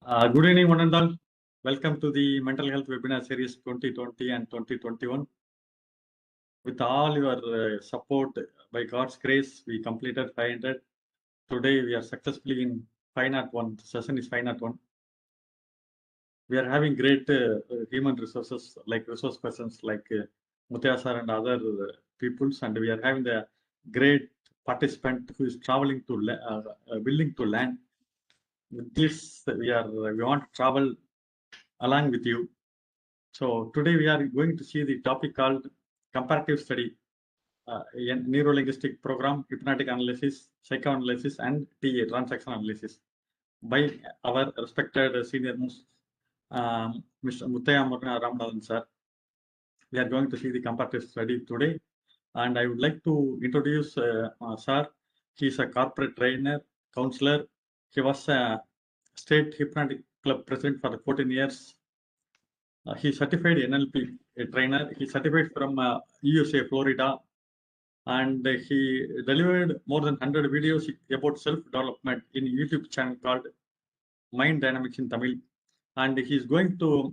Good evening, one and all. Welcome to the Mental Health Webinar Series 2020 and 2021. With all your support, by God's grace, we completed 500. Today, we are successfully in 501. The session is 501. We are having great human resources, like resource persons like Muthaya sir and other peoples, and we are having the great participant who is traveling to, willing to learn. With this, we want to travel along with you. So today we are going to see the topic called comparative study, neuro-linguistic program, hypnotic analysis, psychoanalysis, and TA, transactional analysis, by our respected senior most, Mr. Muthaya Ramanathan sir. We are going to see the comparative study today, and I would like to introduce sir. He is a corporate trainer, counselor. He was a state hypnotic club president for 14 years. He certified NLP trainer. He certified from USA, Florida, and he delivered more than 100 videos about self-development in YouTube channel called Mind Dynamics in Tamil. And he is going to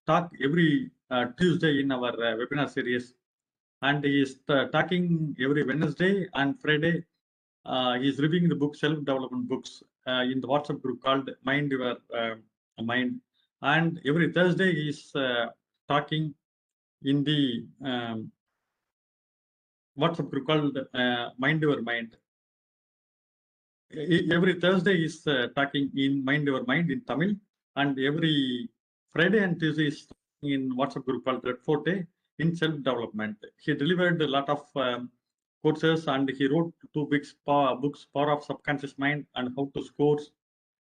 talk every Tuesday in our webinar series. And he is talking every Wednesday and Friday. He is reviewing the book, self-development books, in the WhatsApp group called Mind Your Mind. And every Thursday he is talking in the WhatsApp group called Mind Your Mind. Every Thursday is talking in Mind Your Mind in Tamil, and every Friday and Tuesday is in WhatsApp group called Red Forte in self-development. He delivered a lot of courses, and he wrote two big books, Power of Subconscious Mind and How to Score.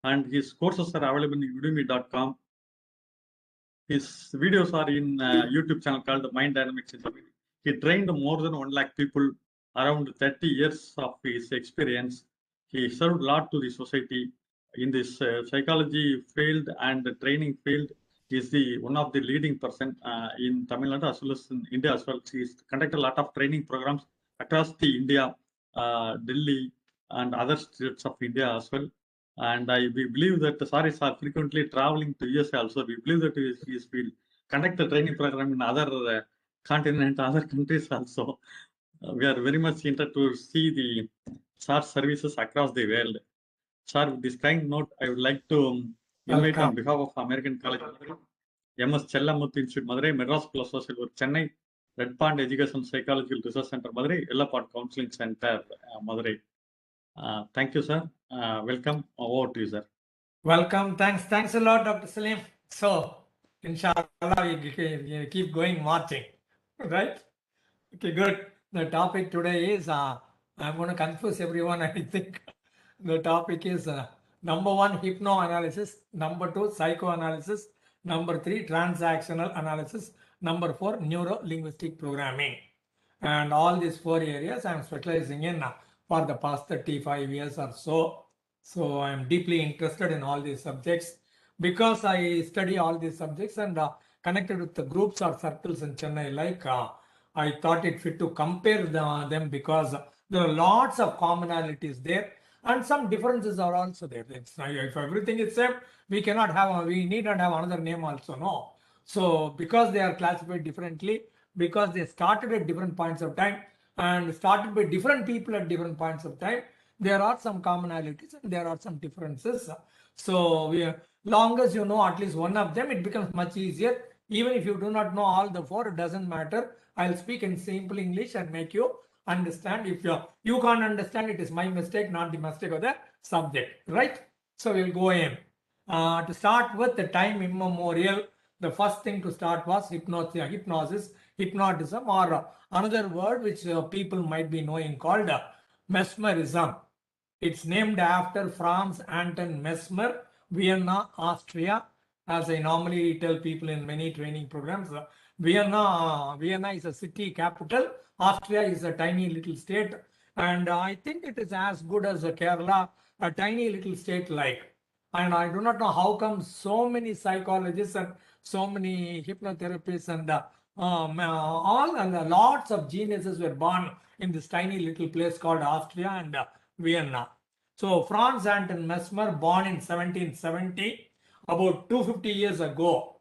And his courses are available in udemy.com. His videos are in YouTube channel called Mind Dynamics in Tamil. He trained more than 1 lakh people, around 30 years of his experience. He served a lot to the society in this psychology field and the training field. He is one of the leading person in Tamil Nadu as well as in India as well. He has conducted a lot of training programs across the India, Delhi, and other states of India as well. And we believe that the Saris are frequently traveling to USA also. We believe that he will conduct the training program in other continent, other countries also. We are very much interested to see the SARS services across the world. Sir, with this kind note, I would like to invite on behalf of American College of Madurai, MS Chellamuthi Institute Madurai, Madras School of Social Work Chennai, Red Pond Education Psychological Research Center Madurai, Allopathy Counseling Center Madurai. Thank you, sir. Welcome. Over to you, sir. Welcome. Thanks a lot, Dr. Salim. So, inshallah, we keep going marching, right? Okay, good. The topic today is, I'm going to confuse everyone, I think. The topic is number 1, hypnoanalysis, number 2, psychoanalysis, number 3, transactional analysis, number 4, neuro-linguistic programming. And all these 4 areas I'm specializing in for the past 35 years or so. So I'm deeply interested in all these subjects because I study all these subjects and connected with the groups or circles in Chennai. Like I thought it fit to compare them because there are lots of commonalities there and some differences are also there. If everything is same, we need not have another name also, no. So because they are classified differently, because they started at different points of time and started by different people at different points of time, there are some commonalities and there are some differences. So long as you know at least one of them, it becomes much easier. Even if you do not know all the 4, it doesn't matter. I'll speak in simple English and make you understand. If you can't understand, it is my mistake, not the mistake of the subject, right? So we'll go in. To start with, the time immemorial, the first thing to start was hypnosis, hypnotism, or another word which people might be knowing called Mesmerism. It's named after Franz Anton Mesmer, Vienna, Austria. As I normally tell people in many training programs, Vienna is a city capital. Austria is a tiny little state. And I think it is as good as Kerala, a tiny little state like. And I do not know how come so many psychologists and so many hypnotherapists and lots of geniuses were born in this tiny little place called Austria and Vienna. So Franz Anton Mesmer, born in 1770, about 250 years ago,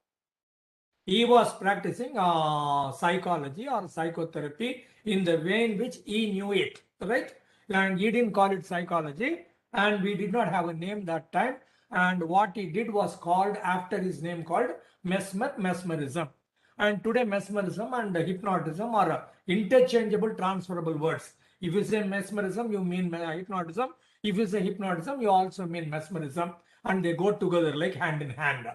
he was practicing psychology or psychotherapy in the way in which he knew it, right? And he didn't call it psychology, and we did not have a name that time. And what he did was called after his name, called mesmerism. And today, mesmerism and hypnotism are interchangeable, transferable words. If you say mesmerism, you mean hypnotism. If you say hypnotism, you also mean mesmerism, and they go together like hand in hand.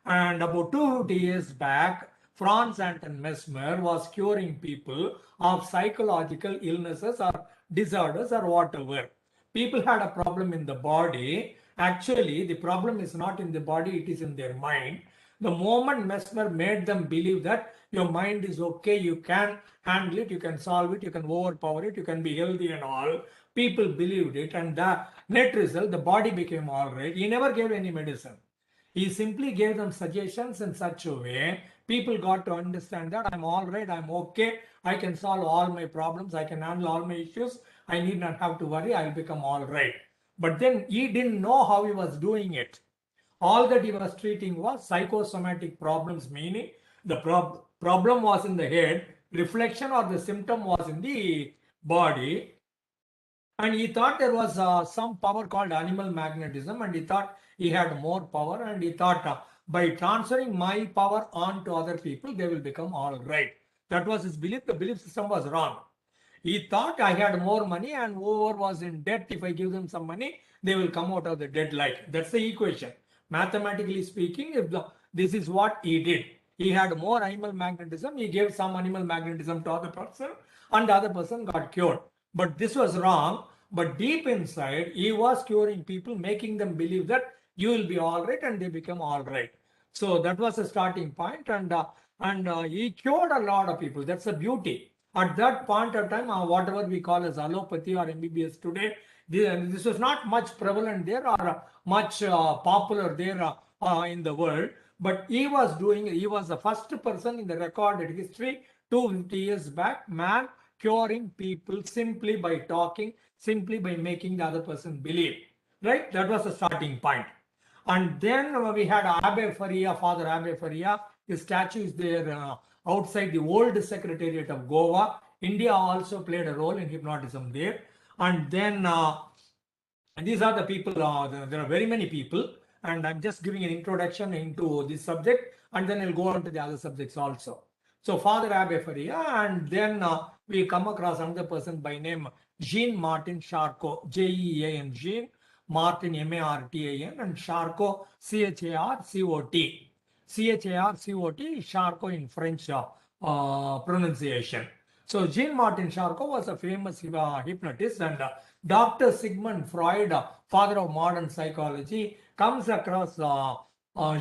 And about 250 years back, Franz Anton Mesmer was curing people of psychological illnesses or disorders or whatever. People had a problem in the body. Actually, the problem is not in the body, it is in their mind. The moment Mesmer made them believe that your mind is okay, you can handle it, you can solve it, you can overpower it, you can be healthy and all, people believed it, and the net result, the body became all right. He never gave any medicine. He simply gave them suggestions in such a way people got to understand that I'm all right, I'm okay, I can solve all my problems, I can handle all my issues, I need not have to worry, I'll become all right. But then he didn't know how he was doing it. All that he was treating was psychosomatic problems, meaning the problem was in the head, reflection or the symptom was in the body. And he thought there was some power called animal magnetism, and he thought he had more power, and he thought by transferring my power on to other people, they will become all right. That was his belief. The belief system was wrong. He thought I had more money, and whoever was in debt, if I give them some money, they will come out of the debt like. That's the equation. Mathematically speaking, this is what he did. He had more animal magnetism. He gave some animal magnetism to other person, and the other person got cured. But this was wrong. But deep inside, he was curing people, making them believe that you will be all right, and they become all right. So that was a starting point, and he cured a lot of people. That's the beauty. At that point of time, whatever we call as allopathy or MBBS today, this was not much prevalent there or much popular there in the world. But he was the first person in the recorded history 250 years back, man curing people simply by talking, simply by making the other person believe. Right? That was the starting point. And then we had Abbe Faria, Father Abbe Faria. His statue is there outside the old Secretariat of Goa. India also played a role in hypnotism there. And then these are the people, there are very many people. And I'm just giving an introduction into this subject, and then I'll go on to the other subjects also. So Father Abbe Faria, and then we come across another person by name Jean-Martin Charcot, Jean, Jean, Martin, Martin, and Charcot, Charcot. Charcot, Charcot in French pronunciation. So Jean-Martin Charcot was a famous hypnotist, and Dr. Sigmund Freud, father of modern psychology, comes across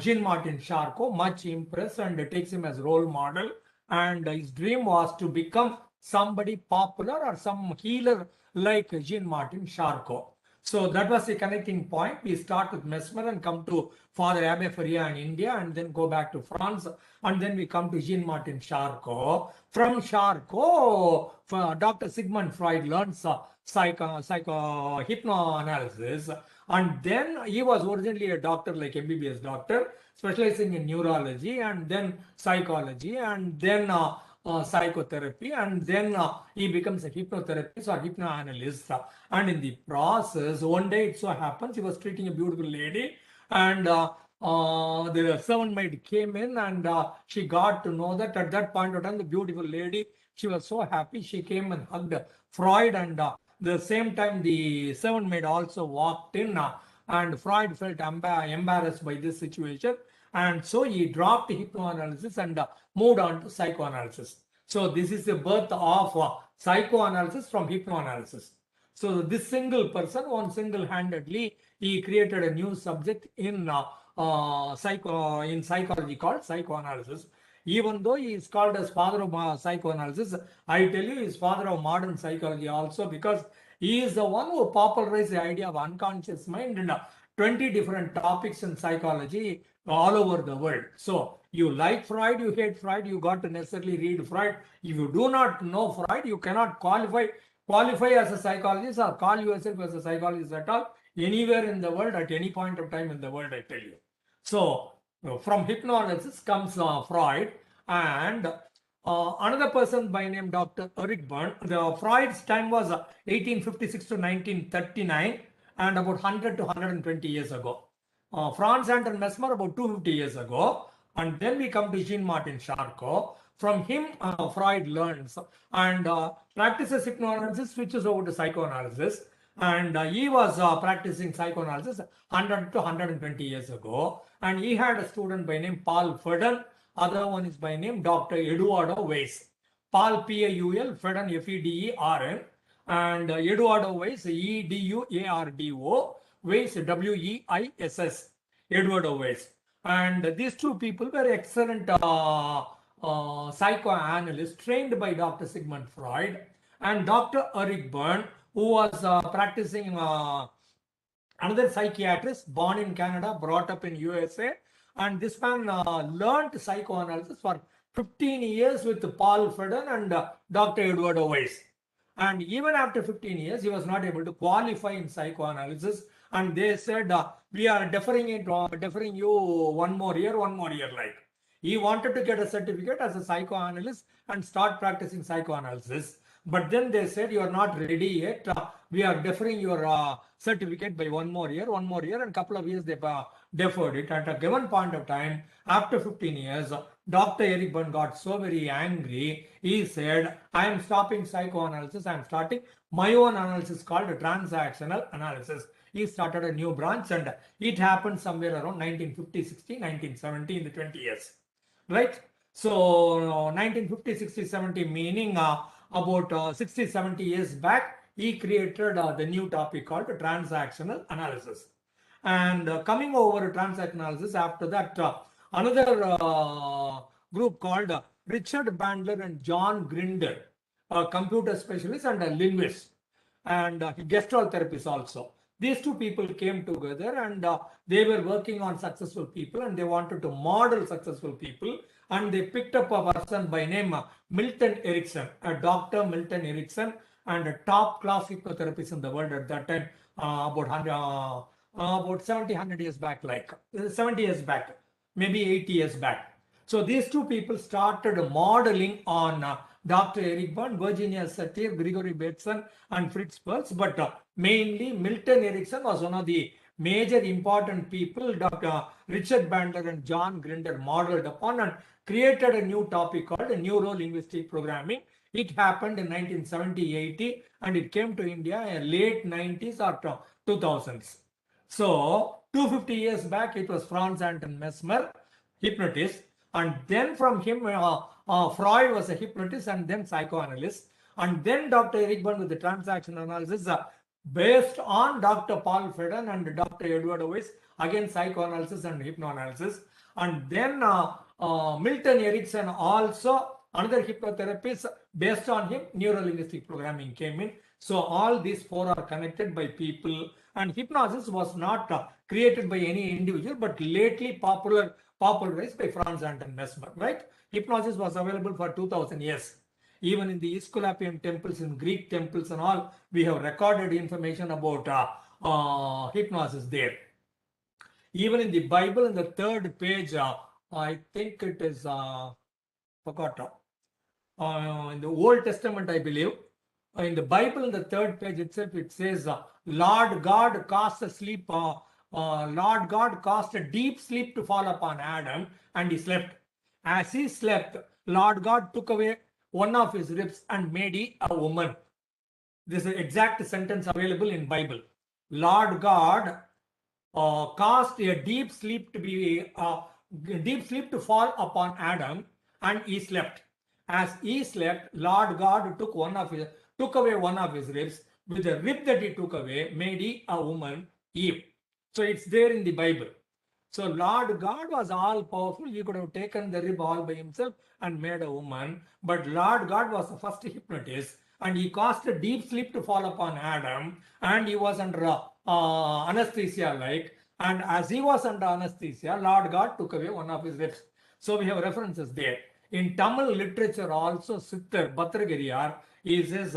Jean-Martin Charcot, much impressed, and takes him as role model. And his dream was to become somebody popular or some healer like Jean-Martin Charcot. So that was the connecting point. We start with Mesmer and come to Father Abbe Faria in India, and then go back to France, and then we come to Jean-Martin Charcot. From Charcot, Dr. Sigmund Freud learns hypnoanalysis, and then he was originally a doctor like MBBS doctor, specializing in neurology, and then psychology, and then psychotherapy, and then he becomes a hypnotherapist or hypnoanalyst. And in the process, one day it so happens he was treating a beautiful lady, and the servant maid came in, and she got to know that at that point of time, the beautiful lady, she was so happy, she came and hugged Freud, and the same time the servant maid also walked in, and Freud felt embarrassed by this situation, and so he dropped hypnoanalysis and moved on to psychoanalysis. So this is the birth of psychoanalysis from hypnoanalysis. So this single person, one single-handedly, he created a new subject in psychology called psychoanalysis. Even though he is called as father of psychoanalysis, I tell you, he is father of modern psychology also, because he is the one who popularized the idea of unconscious mind in 20 different topics in psychology all over the world. So you like Freud, you hate Freud, you got to necessarily read Freud. If you do not know Freud, you cannot qualify as a psychologist or call yourself as a psychologist at all, anywhere in the world, at any point of time in the world, I tell you. So from hypnoanalysis comes Freud, and another person by name Dr. Eric Berne. Freud's time was 1856 to 1939, and about 100 to 120 years ago. Franz Anton Mesmer about 250 years ago, and then we come to Jean-Martin Charcot. From him, Freud learns and practices hypnoanalysis, switches over to psychoanalysis, and he was practicing psychoanalysis 100 to 120 years ago, and he had a student by name Paul Ferdin. Other one is by name Dr. Eduardo Weiss. Paul Paul, Ferdin Federn, and Eduardo Weiss Eduardo, Weiss Weiss, Eduardo Weiss. And these two people were excellent psychoanalysts trained by Dr. Sigmund Freud, and Dr. Eric Berne, who was practicing another psychiatrist born in Canada, brought up in USA, and this man learned psychoanalysis for 15 years with Paul Ferdin and Dr. Eduardo Weiss. And even after 15 years, he was not able to qualify in psychoanalysis, and they said, we are deferring you one more year like. He wanted to get a certificate as a psychoanalyst and start practicing psychoanalysis. But then they said, you are not ready yet. We are deferring your certificate by one more year, and a couple of years they deferred it. At a given point of time, after 15 years, Dr. Eric Berne got so very angry. He said, I am stopping psychoanalysis. I am starting my own analysis called Transactional Analysis. He started a new branch, and it happened somewhere around 1950, 60, 1970, in the 20 years. Right? So 1950, 60, 70 meaning about 60, 70 years back, he created the new topic called transactional analysis. And coming over to transactional analysis, after that, another group called Richard Bandler and John Grinder, a computer specialist and a linguist, and gestalt therapist also. These two people came together, and they were working on successful people, and they wanted to model successful people, and they picked up a person by name Milton Erickson, a Dr. Milton Erickson, and a top class hypnotherapist in the world at that time, about 70, 100 years back, like 70 years back, maybe 80 years back. So these two people started modeling on Dr. Eric Berne, Virginia Satir, Gregory Bateson, and Fritz Perls, but mainly Milton Erickson was one of the major important people Dr. Richard Bandler and John Grinder modeled upon and created a new topic called neuro-linguistic programming. It happened in 1970-80, and it came to India in late 90s or 2000s. So 250 years back, it was Franz Anton Mesmer, hypnotist, and then from him, Freud was a hypnotist and then psychoanalyst, and then Dr. Eric Berne with the transactional analysis based on Dr. Paul Ferdin and Dr. Eduardo Weiss, again psychoanalysis and hypnoanalysis, and then Milton Erickson also, another hypnotherapist, based on him, neuro-linguistic programming came in. So all these four are connected by people, and hypnosis was not created by any individual, but lately popularized by Franz Anton Mesmer, right? Hypnosis was available for 2000 years. Even in the Aesculapian temples, in Greek temples and all, we have recorded information about hypnosis there. Even in the Bible, in the third page, I think it is, forgot, in the Old Testament, I believe, in the Bible, in the third page itself, it says, Lord God caused a sleep, Lord God caused a deep sleep to fall upon Adam, and he slept. As he slept, Lord God took away one of his ribs and made a woman. This is the exact sentence available in Bible. Lord God caused a deep sleep to fall upon Adam, and he slept. As he slept, Lord God took away one of his ribs. With the rib that he took away, made he a woman, Eve. So it's there in the Bible. So Lord God was all powerful. He could have taken the rib all by himself and made a woman. But Lord God was the first hypnotist, and he caused a deep sleep to fall upon Adam, and he was under anesthesia like. And as he was under anesthesia, Lord God took away one of his ribs. So we have references there. In Tamil literature also, Siddhar Bhattaragariyar, he says,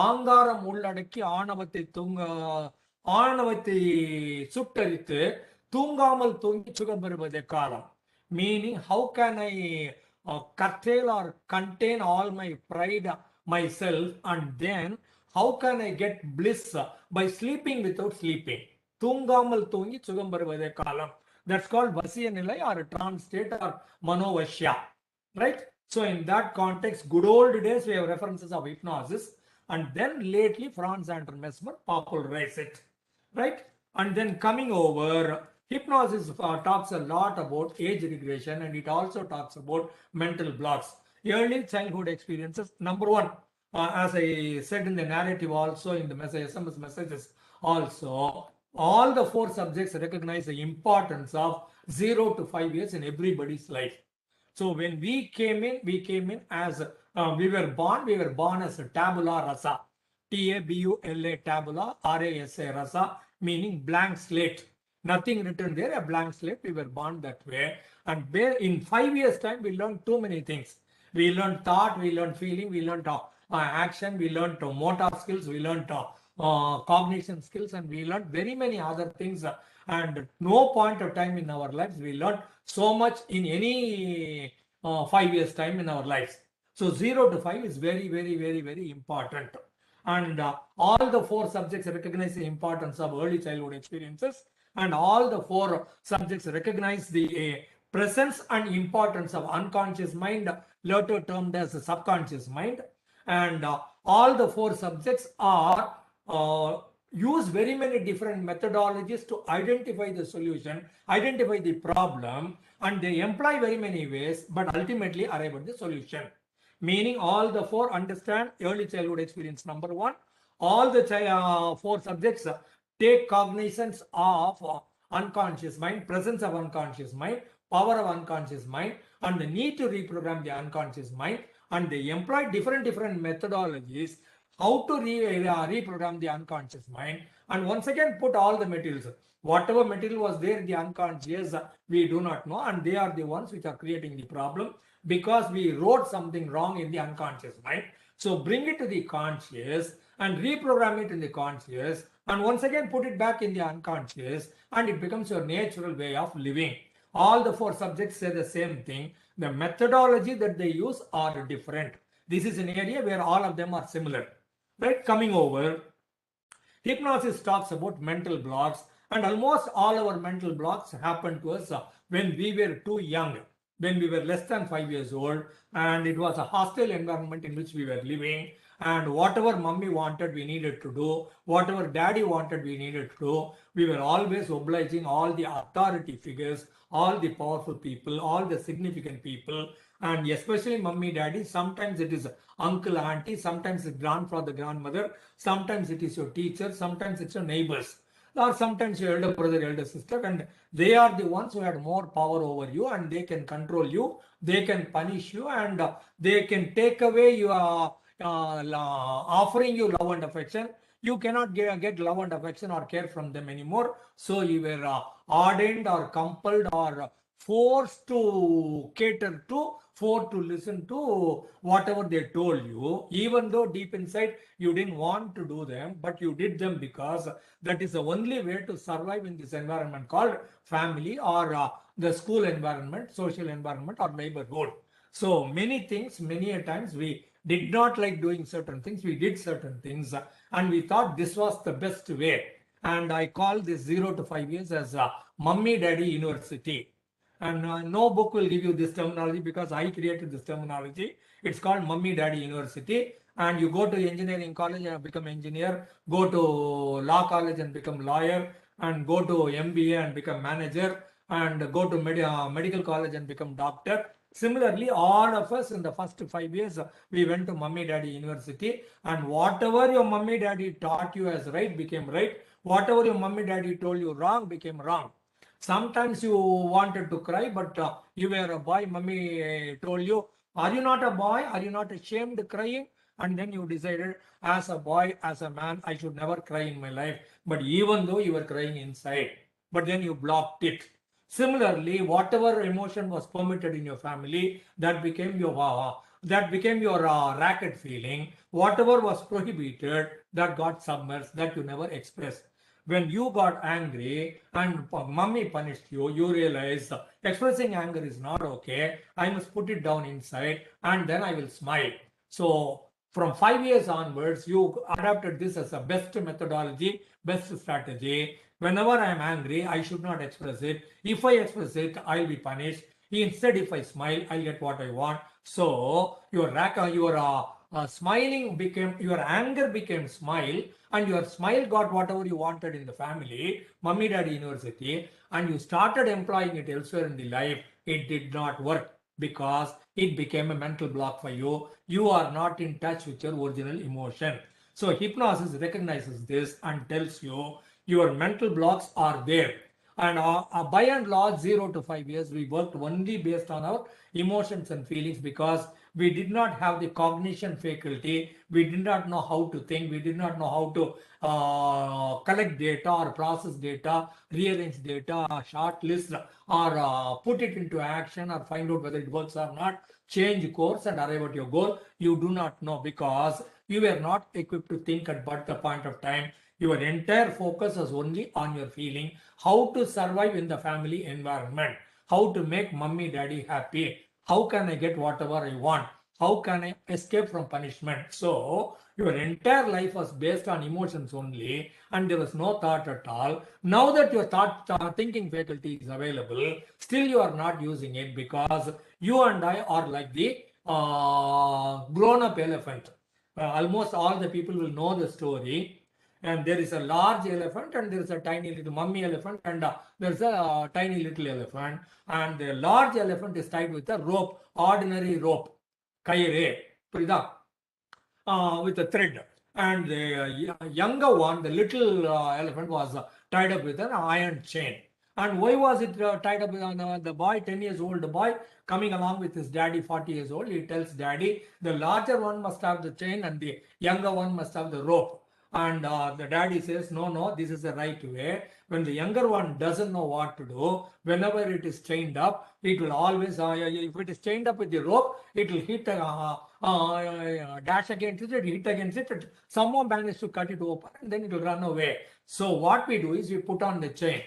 ஆங்காரம் உள்ளடக்கி ஆணவத்தை சுட்டரித்து தூங்காமல் தூங்கி சுகம் பெறுவதே காலம். Meaning, how can I curtail or contain all my pride, myself, and then how can I get bliss by sleeping without sleeping? தூங்காமல் தூங்கி சுகம் பெறுவதே காலம். That's called Vasya Nilai or trance state or Manovashya. Right? So in that context, good old days, we have references of hypnosis, and then lately Franz and Mesmer popularized it. Right? And then coming over, hypnosis talks a lot about age regression, and it also talks about mental blocks. Early childhood experiences, number one, as I said in the narrative also, in the SMS messages also, all the four subjects recognize the importance of 0 to 5 years in everybody's life. So when we came in as, we were born as a tabula rasa. Tabula, tabula, rasa, rasa, meaning blank slate. Nothing written there, a blank slate. We were born that way. And in 5 years' time, we learned too many things. We learned thought, we learned feeling, we learned action, we learned motor skills, we learned cognition skills, and we learned very many other things. And no point of time in our lives, we learned so much in any 5 years' time in our lives. So 0 to 5 is very, very, very, very important. And all the four subjects recognize the importance of early childhood experiences, and all the four subjects recognize the presence and importance of unconscious mind, later termed as the subconscious mind. And all the four subjects are use very many different methodologies to identify the solution, identify the problem, and they employ very many ways, but ultimately arrive at the solution. Meaning all the four understand early childhood experience, number one. All the four subjects take cognizance of unconscious mind, presence of unconscious mind, power of unconscious mind, and the need to reprogram the unconscious mind. And they employ different methodologies how to reprogram the unconscious mind. And once again, put all the materials. Whatever material was there in the unconscious, we do not know, and they are the ones which are creating the problem, because we wrote something wrong in the unconscious mind. So bring it to the conscious and reprogram it in the conscious, and once again put it back in the unconscious, and it becomes your natural way of living. All the four subjects say the same thing. The methodology that they use are different. This is an area where all of them are similar. Right? Coming over, hypnosis talks about mental blocks, and almost all our mental blocks happened to us when we were too young, when we were less than 5 years old, and it was a hostile environment in which we were living, and whatever mummy wanted, we needed to do, whatever daddy wanted, we needed to do. We were always obliging all the authority figures, all the powerful people, all the significant people, and especially mummy, daddy. Sometimes it is uncle, auntie, sometimes it's grandfather, grandmother, sometimes it is your teacher, sometimes it's your neighbors, or sometimes your elder brother, elder sister, and they are the ones who had more power over you, and they can control you, they can punish you, and they can take away your offering you love and affection. You cannot get love and affection or care from them anymore. So you were ordained or compelled or forced to cater to, forced to listen to whatever they told you, even though deep inside you didn't want to do them, but you did them because that is the only way to survive in this environment called family, or the school environment, social environment, or neighborhood. So many things, many a times we did not like doing certain things, we did certain things, and we thought this was the best way. And I call this 0 to 5 years as mummy daddy university. And no book will give you this terminology, because I created this terminology. It's called mummy daddy university. And you go to engineering college and become engineer, go to law college and become lawyer, and go to MBA and become manager, and go to medical college and become doctor. Similarly, all of us in the first 5 years, we went to mummy daddy university, and whatever your mummy daddy taught you as right became right. Whatever your mummy daddy told you wrong became wrong. Sometimes you wanted to cry, but you were a boy. Mummy told you, are you not a boy? Are you not ashamed crying? And then you decided, as a boy, as a man, I should never cry in my life. But even though you were crying inside, but then you blocked it. Similarly, whatever emotion was permitted in your family, that became your racket feeling. Whatever was prohibited, that got submerged, that you never expressed. when you got angry and mummy punished you, you realized expressing anger is not okay. I must put it down inside and then I will smile. So from 5 years onwards, you adopted this as a best methodology, best strategy. Whenever I am angry, I should not express it. If I express it, I'll be punished. Instead, if I smile, I'll get what I want. So your smiling became, your anger became smile, and your smile got whatever you wanted in the family, mummy, daddy, university, and you started employing it elsewhere in the life. It did not work because it became a mental block for you. You are not in touch with your original emotion. So hypnosis recognizes this and tells you your mental blocks are there. And by and large, 0 to 5 years, we worked only based on our emotions and feelings because we did not have the cognition faculty. We did not know how to think. We did not know how to collect data or process data, rearrange data, short list, or put it into action or find out whether it works or not, change course and arrive at your goal. You do not know because you were not equipped to think at the point of time. Your entire focus was only on your feeling, how to survive in the family environment, how to make mummy, daddy happy, how can I get whatever I want, how can I escape from punishment. So your entire life was based on emotions only and there was no thought at all. Now that your thinking faculty is available, still you are not using it because you and I are like the grown-up elephant. Almost all the people will know the story. And there is a large elephant and there is a tiny little mummy elephant and there is a tiny little elephant, and the large elephant is tied with a rope, ordinary rope, kaire, with a thread, and the younger one, the little elephant, was tied up with an iron chain. And why was it tied up with the boy, 10 years old boy, coming along with his daddy, 40 years old? He tells daddy, the larger one must have the chain and the younger one must have the rope. And the daddy says, no, this is the right way. When the younger one doesn't know what to do, whenever it is chained up, it will always, if it is chained up with the rope, it will hit, dash against it, hit against it, someone manages to cut it open, and then it will run away. So what we do is we put on the chain.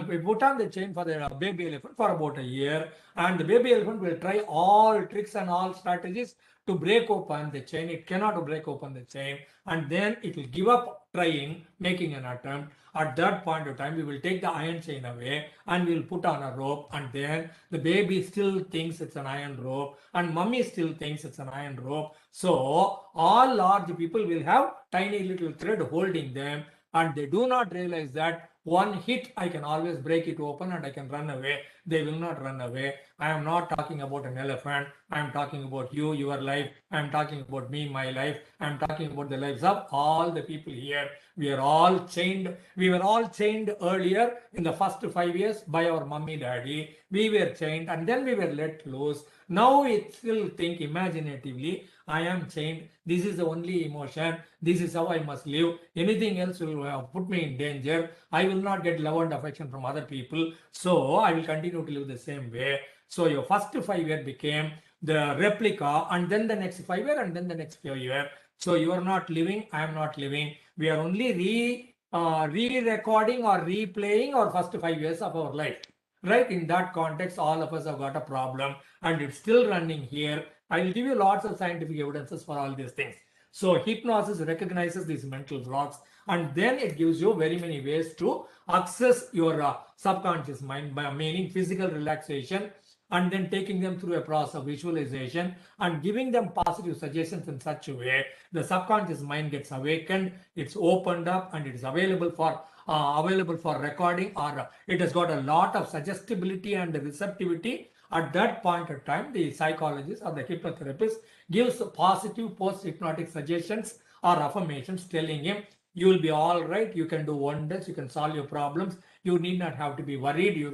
We put on the chain for the baby elephant for about a year, and the baby elephant will try all tricks and all strategies to break open the chain. It cannot break open the chain, and then it will give up trying, making an attempt. At that point of time, we will take the iron chain away and we will put on a rope, and then the baby still thinks it's an iron rope and mummy still thinks it's an iron rope. So all large people will have tiny little thread holding them, and they do not realize that one hit, I can always break it open and I can run away. They will not run away. I am not talking about an elephant. I am talking about you, your life. I am talking about me, my life. I am talking about the lives of all the people here. We are all chained. We were all chained earlier in the first 5 years by our mummy, daddy. We were chained and then we were let loose. Now we still think imaginatively, I am chained. This is the only emotion. This is how I must live. Anything else will put me in danger. I will not get love and affection from other people. So I will continue to live the same way. So your first 5 years became the replica, and then the next 5 years, and then the next 5 years. So you are not living, I am not living. We are only re-recording or replaying our first 5 years of our life. Right? In that context, all of us have got a problem and it's still running here. I will give you lots of scientific evidences for all these things. So hypnosis recognizes these mental blocks, and then it gives you very many ways to access your subconscious mind, by meaning physical relaxation, and then taking them through a process of visualization and giving them positive suggestions in such a way the subconscious mind gets awakened, it's opened up, and it is available for recording, or it has got a lot of suggestibility and receptivity. At that point of time, the psychologist or the hypnotherapist gives positive post-hypnotic suggestions or affirmations telling him, you will be all right, you can do wonders, you can solve your problems, you need not have to be worried, you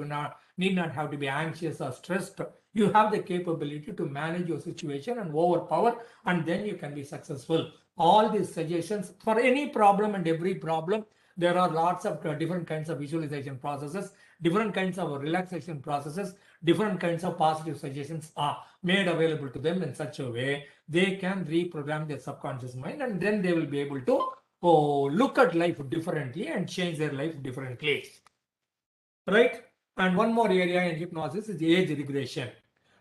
need not have to be anxious or stressed. You have the capability to manage your situation and overpower, and then you can be successful. All these suggestions for any problem and every problem, there are lots of different kinds of visualization processes, different kinds of relaxation processes, different kinds of positive suggestions are made available to them in such a way they can reprogram their subconscious mind, and then they will be able to look at life differently and change their life differently. Right? And one more area in hypnosis is age regression.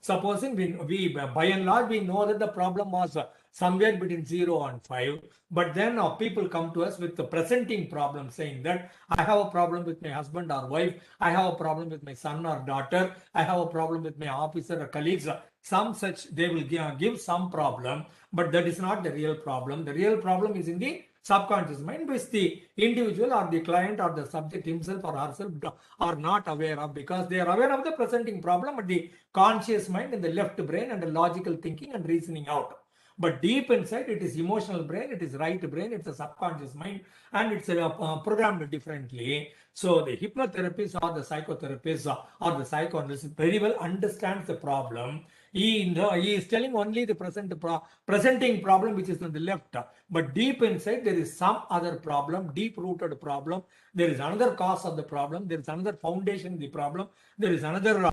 Supposing we by and large, we know that the problem was somewhere between 0 and 5, but then people come to us with the presenting problem saying that I have a problem with my husband or wife, I have a problem with my son or daughter, I have a problem with my officer or colleagues, some such, they will give some problem, but that is not the real problem. The real problem is in the subconscious mind, which the individual or the client or the subject himself or herself are not aware of, because they are aware of the presenting problem at the conscious mind in the left brain and the logical thinking and reasoning out. But deep inside, it is emotional brain, it is right brain, it's a subconscious mind, and it's programmed differently. So the hypnotherapist or the psychotherapist or the psychoanalyst very well understands the problem. He is telling only the presenting problem which is on the left, but deep inside there is some other problem, deep-rooted problem. There is another cause of the problem. There is another foundation in the problem. There is another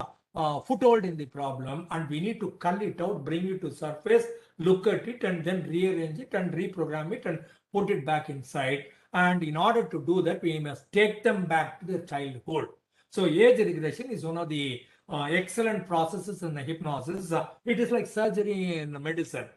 foothold in the problem, and we need to cull it out, bring it to surface, look at it, and then rearrange it and reprogram it and put it back inside. And in order to do that, we must take them back to the childhood. So age regression is one of the excellent processes in the hypnosis. It is like surgery in medicine.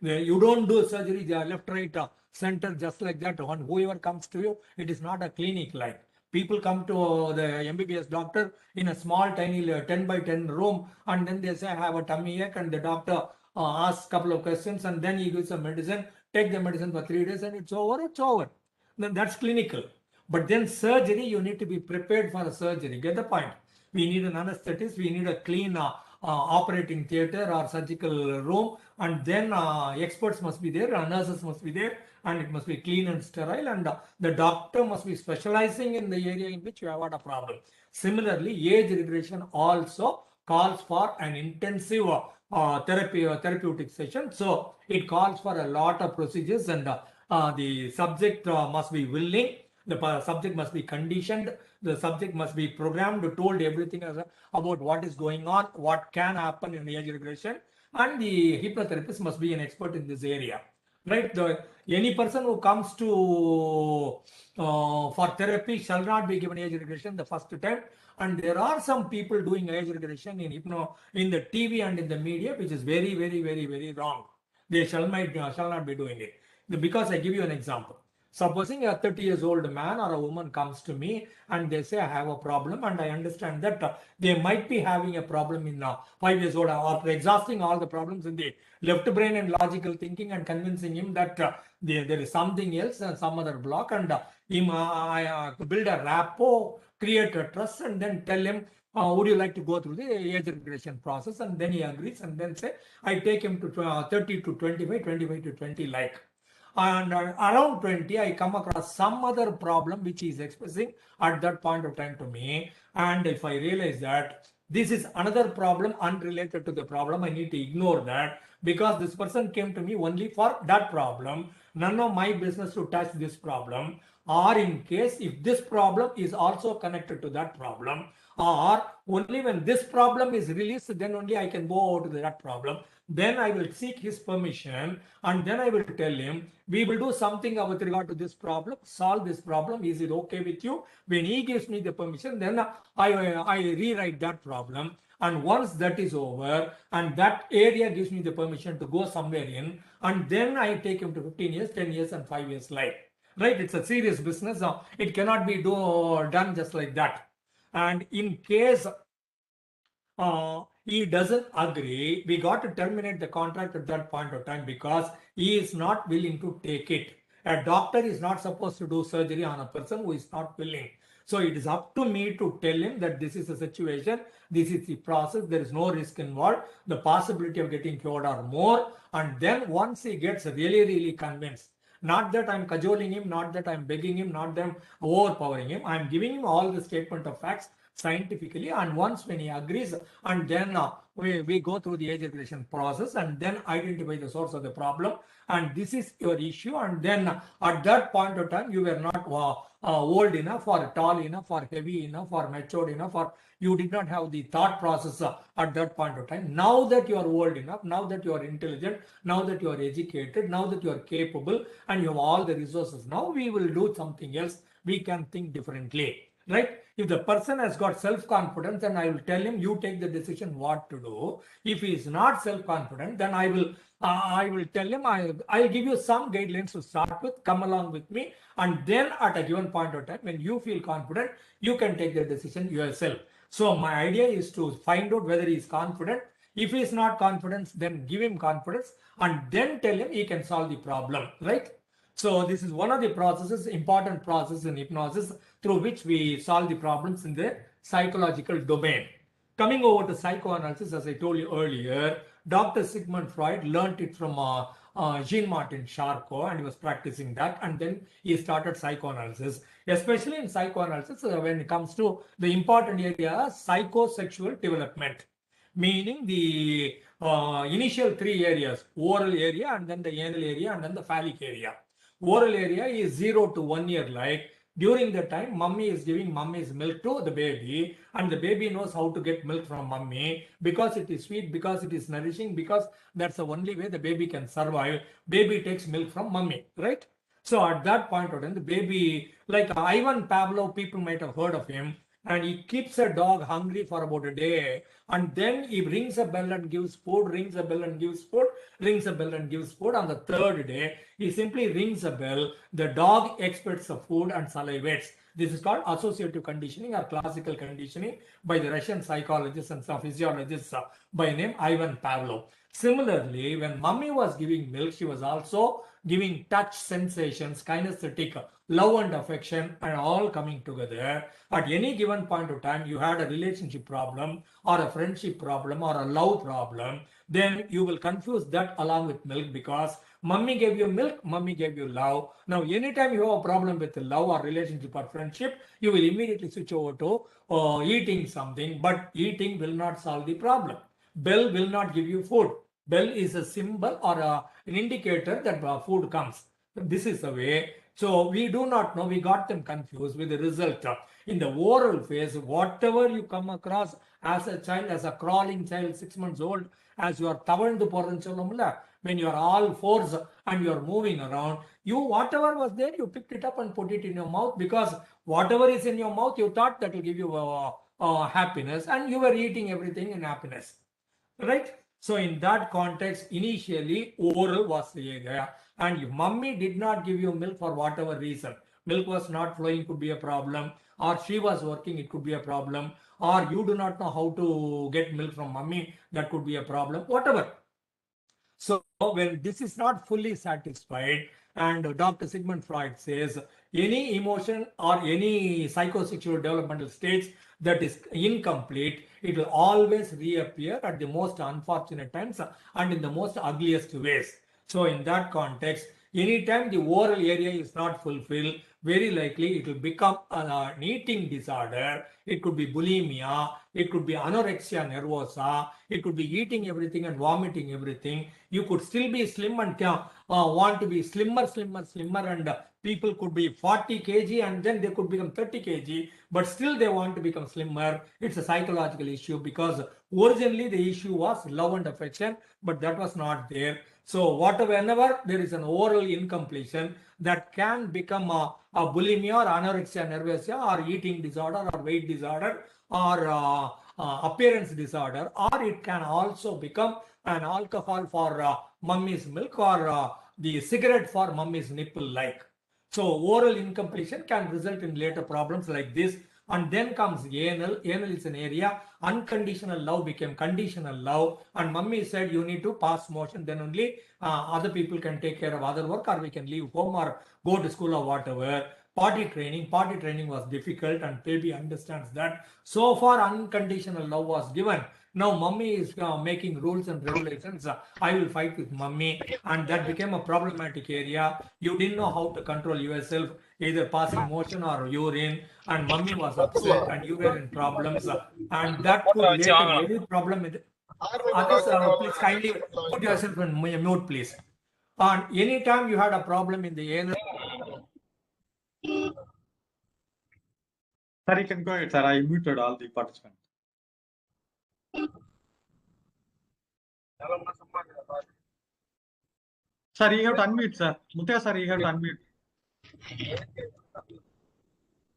You don't do surgery left, right, center just like that. When whoever comes to you, it is not a clinic like. People come to the MBBS doctor in a small, tiny 10 by 10 room, and then they say, I have a tummy ache, and the doctor asks a couple of questions, and then he gives some medicine, take the medicine for 3 days, and it's over. Then that's clinical. But then surgery, you need to be prepared for a surgery. Get the point? We need an anesthetist, we need a clean operating theater or surgical room, and then experts must be there, nurses must be there, and it must be clean and sterile, and the doctor must be specializing in the area in which you have had a problem. Similarly, age regression also calls for an intensive therapeutic session. So it calls for a lot of procedures, and the subject must be willing, the subject must be conditioned, the subject must be programmed, told everything about what is going on, what can happen in age regression, and the hypnotherapist must be an expert in this area. Right? Any person who comes to for therapy shall not be given age regression the first time. And there are some people doing age regression in the TV and in the media, which is very, very, very, very wrong. They shall not be doing it. Because I give you an example. Supposing a 30 years old man or a woman comes to me and they say, I have a problem, and I understand that they might be having a problem in 5 years old, after exhausting all the problems in the left brain and logical thinking and convincing him that there is something else and some other block, and I build a rapport, create a trust, and then tell him, would you like to go through the age regression process? And then he agrees, and then say, I take him to 30 to 25, 25 to 20 like. And around 20, I come across some other problem which he is expressing at that point of time to me. And if I realize that this is another problem unrelated to the problem, I need to ignore that, because this person came to me only for that problem. None of my business to touch this problem. Or in case if this problem is also connected to that problem, or only when this problem is released, then only I can go over to that problem. Then I will seek his permission, and then I will tell him, we will do something with regard to this problem, solve this problem. Is it okay with you? When he gives me the permission, then I rewrite that problem. And once that is over, and that area gives me the permission to go somewhere in, and then I take him to 15 years, 10 years, and 5 years life. Right? It's a serious business. It cannot be done just like that. And in case he doesn't agree, we got to terminate the contract at that point of time, because he is not willing to take it. A doctor is not supposed to do surgery on a person who is not willing. So it is up to me to tell him that this is the situation, this is the process, there is no risk involved, the possibility of getting cured are more. And then once he gets really, really convinced, not that I'm cajoling him, not that I'm begging him, not that I'm overpowering him, I'm giving him all the statement of facts, scientifically, and once when he agrees, and then we go through the age regression process and then identify the source of the problem, and this is your issue, and then at that point of time you were not old enough or tall enough or heavy enough or matured enough, or you did not have the thought process at that point of time. Now that you are old enough, now that you are intelligent, now that you are educated, now that you are capable and you have all the resources, now we will do something else. We can think differently, right? If the person has got self-confidence, then I will tell him, you take the decision what to do. If he is not self-confident, then I will tell him, I'll give you some guidelines to start with, come along with me, and then at a given point of time, when you feel confident, you can take the decision yourself. So my idea is to find out whether he is confident. If he is not confident, then give him confidence and then tell him he can solve the problem, right? So this is one of the processes, important process in hypnosis, through which we solve the problems in the psychological domain. Coming over to psychoanalysis, as I told you earlier, Dr. Sigmund Freud learnt it from Jean-Martin Charcot, and he was practicing that, and then he started psychoanalysis. Especially in psychoanalysis, when it comes to the important area, psychosexual development, meaning the initial three areas, oral area, and then the anal area, and then the phallic area. Oral area is 0 to 1 year, like during the time mummy is giving mummy's milk to the baby, and the baby knows how to get milk from mummy because it is sweet, because it is nourishing, because that's the only way the baby can survive. Baby takes milk from mummy, right? So at that point of time, the baby, like Ivan Pavlov, people might have heard of him, and he keeps a dog hungry for about a day, and then he rings a bell and gives food, rings a bell and gives food, rings a bell and gives food. On the third day, he simply rings a bell, the dog expects the food and salivates. This is called associative conditioning or classical conditioning by the Russian psychologist and physiologist by name Ivan Pavlov. Similarly, when mummy was giving milk, she was also giving touch sensations, kinesthetic, love and affection, and all coming together. At any given point of time, you had a relationship problem or a friendship problem or a love problem, then you will confuse that along with milk, because mummy gave you milk, mummy gave you love. Now, anytime you have a problem with love or relationship or friendship, you will immediately switch over to eating something, but eating will not solve the problem. Bell will not give you food. Bell is a symbol or an indicator that food comes. This is the way. So we do not know, we got them confused with the result. In the oral phase, whatever you come across as a child, as a crawling child, 6 months old, as you are tavandu poranchu, when you are all fours and you are moving around, you, whatever was there, you picked it up and put it in your mouth, because whatever is in your mouth, you thought that will give you happiness, and you were eating everything in happiness, right? So in that context, initially oral was the area, and if mummy did not give you milk for whatever reason, milk was not flowing, could be a problem, or she was working, it could be a problem, or you do not know how to get milk from mummy, that could be a problem, whatever. So when this is not fully satisfied, and Dr. Sigmund Freud says any emotion or any psychosexual developmental stage that is incomplete, it will always reappear at the most unfortunate times and in the most ugliest ways. So in that context, anytime the oral area is not fulfilled, very likely it will become an eating disorder. It could be bulimia, it could be anorexia nervosa, it could be eating everything and vomiting everything. You could still be slim and want to be slimmer, and people could be 40 kg and then they could become 30 kg, but still they want to become slimmer. It's a psychological issue, because originally the issue was love and affection, but that was not there. So whenever there is an oral incompletion, that can become a bulimia or anorexia nervosa or eating disorder or weight disorder or appearance disorder, or it can also become an alcohol for mummy's milk or the cigarette for mummy's nipple like. So oral incompletion can result in later problems like this. And then comes anal. Anal is an area, unconditional love became conditional love, and mummy said you need to pass motion, then only other people can take care of other work, or we can leave home or go to school or whatever. potty training was difficult, and baby understands that. So far unconditional love was given. Now mummy is making rules and regulations. I will fight with mummy, and that became a problematic area. You didn't know how to control yourself, either passing motion or urine, and mummy was upset and you were in problems, and that could later any problem with others. Please kindly put yourself in mute, please. And anytime you had a problem in the anal. Sir, you can go ahead, sir. I muted all the participants. Sir, you have to unmute, sir. Mutia, sir, you have to unmute.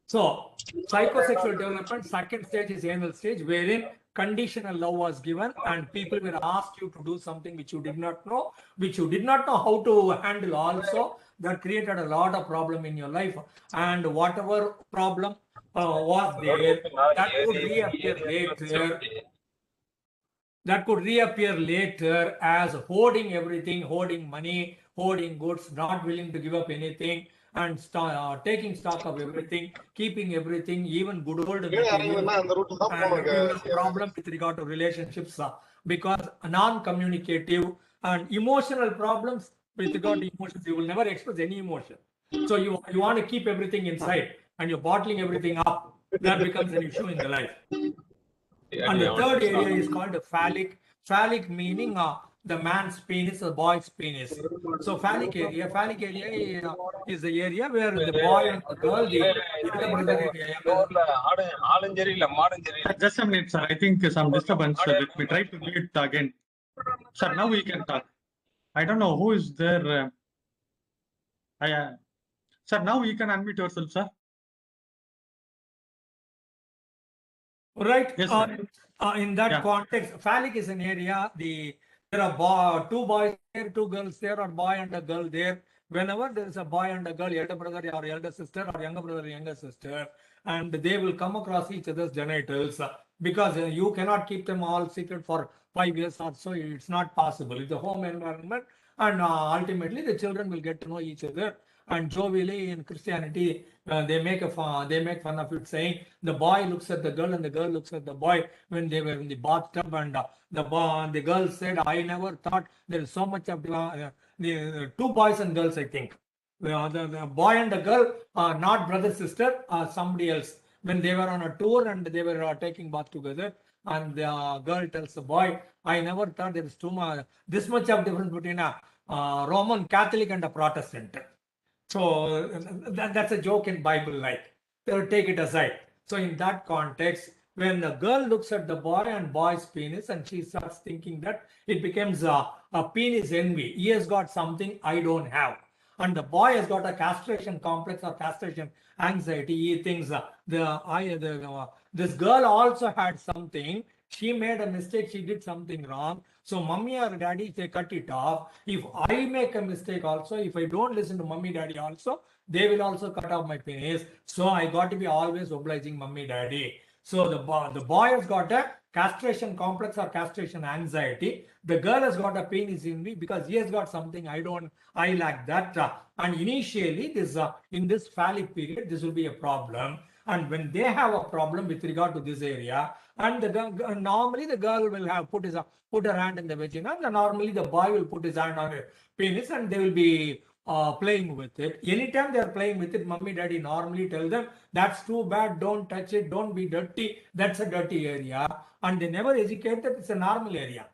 So, psychosexual development, second stage is anal stage, wherein conditional love was given and people were asked you to do something which you did not know, how to handle also. That created a lot of problem in your life, and whatever problem was there, that could reappear later as hoarding everything, hoarding money, hoarding goods, not willing to give up anything, and taking stock of everything, keeping everything, even good old material. And problem with regard to relationships, because non-communicative and emotional problems with regard to emotions, you will never express any emotion. So you want to keep everything inside and you're bottling everything up. That becomes an issue in the life. And the third area is called phallic. Phallic meaning the man's penis, the boy's penis. So phallic area is the area where the boy and the girl, Just a minute, sir. I think some disturbance. Let me try to mute again. Sir, now we can talk. I don't know who is there. Sir, now you can unmute yourself, sir. Right. Yes, in that context, phallic is an area. There are two boys there, two girls there, or boy and a girl there. Whenever there is a boy and a girl, elder brother or elder sister, or younger brother or younger sister, and they will come across each other's genitals, because you cannot keep them all secret for 5 years or so. It's not possible. It's a home environment, and ultimately the children will get to know each other. And jovially in Christianity, they make fun of it, saying the boy looks at the girl and the girl looks at the boy when they were in the bathtub, and the girl said, "I never thought there is so much of the two boys and girls. I think the boy and the girl are not brother sister, somebody else." When they were on a tour and they were taking bath together, and the girl tells the boy, "I never thought there is this much of difference between a Roman Catholic and a Protestant." So that's a joke in Bible, like they'll take it aside. So in that context, when the girl looks at the boy and boy's penis, and she starts thinking that, it becomes a penis envy. He has got something I don't have. And the boy has got a castration complex or castration anxiety. He thinks this girl also had something. She made a mistake. She did something wrong. So mommy or daddy, they cut it off. If I make a mistake also, if I don't listen to mommy, daddy also, they will also cut off my penis. So I got to be always obliging mommy, daddy. So the boy has got a castration complex or castration anxiety. The girl has got a penis envy because he has got something I lack that. And initially, in this phallic period, this will be a problem. And when they have a problem with regard to this area, and normally the girl will have put her hand in the vagina, and normally the boy will put his hand on her penis, and they will be playing with it. Anytime they are playing with it, mommy, daddy normally tell them, "That's too bad, don't touch it, don't be dirty, that's a dirty area." And they never educate that it's a normal area.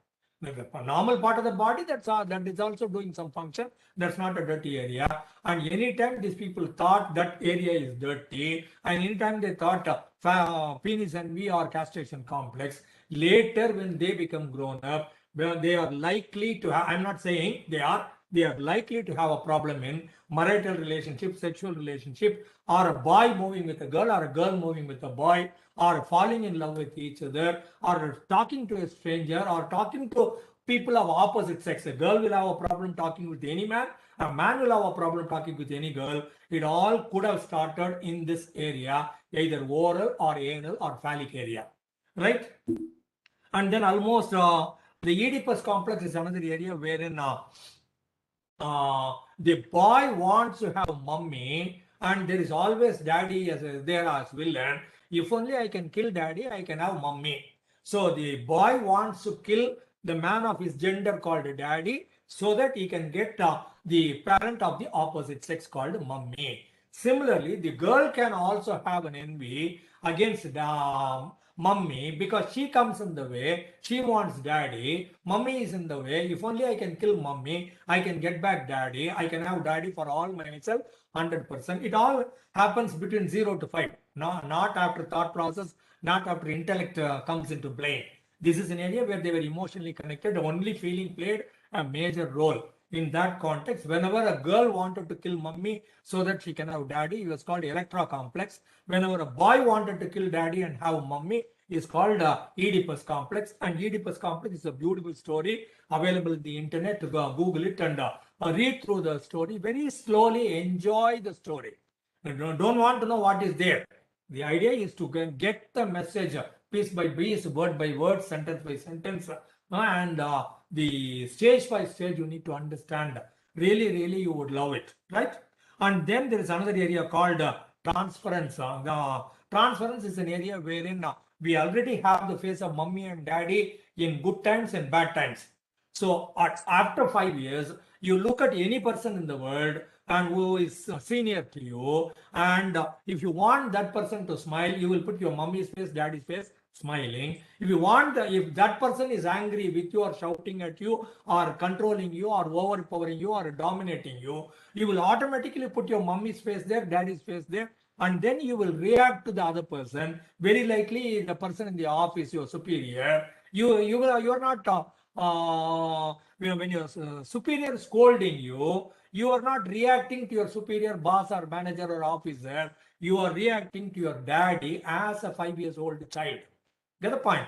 The normal part of the body, that is also doing some function. That's not a dirty area. And anytime these people thought that area is dirty, and anytime they thought penis envy or castration complex, later when they become grown up, well, they are likely to have, I'm not saying they are likely to have a problem in marital relationship, sexual relationship, or a boy moving with a girl, or a girl moving with a boy, or falling in love with each other, or talking to a stranger, or talking to people of opposite sex. A girl will have a problem talking with any man, a man will have a problem talking with any girl. It all could have started in this area, either oral or anal or phallic area, right? And then almost the Oedipus complex is another area wherein the boy wants to have mummy, and there is always daddy as there as villain. If only I can kill daddy, I can have mummy. So the boy wants to kill the man of his gender called daddy so that he can get the parent of the opposite sex called mummy. Similarly, the girl can also have an envy against the mummy because she comes in the way, she wants daddy, mummy is in the way. If only I can kill mummy, I can get back daddy, I can have daddy for all myself 100%. It all happens between 0 to 5, not after thought process, not after intellect comes into play. This is an area where they were emotionally connected, only feeling played a major role. In that context, whenever a girl wanted to kill mummy so that she can have daddy, it was called Electra Complex. Whenever a boy wanted to kill daddy and have mummy, is called Oedipus Complex. And Oedipus Complex is a beautiful story available in the internet. To go Google it and read through the story very slowly. Enjoy the story. Don't want to know what is there. The idea is to get the message piece by piece, word by word, sentence by sentence, and the stage by stage you need to understand. Really, you would love it, right? And then there is another area called transference. The transference is an area wherein we already have the face of mummy and daddy in good times and bad times. So after 5 years, you look at any person in the world and who is senior to you, and if you want that person to smile, you will put your mummy's face, daddy's face, smiling. If you want, if that person is angry with you or shouting at you or controlling you or overpowering you or dominating you, you will automatically put your mummy's face there, daddy's face there, and then you will react to the other person. Very likely the person in the office, your superior, you are not when your superior scolding you, you are not reacting to your superior boss or manager or officer. You are reacting to your daddy as a 5 years old child. Get the point?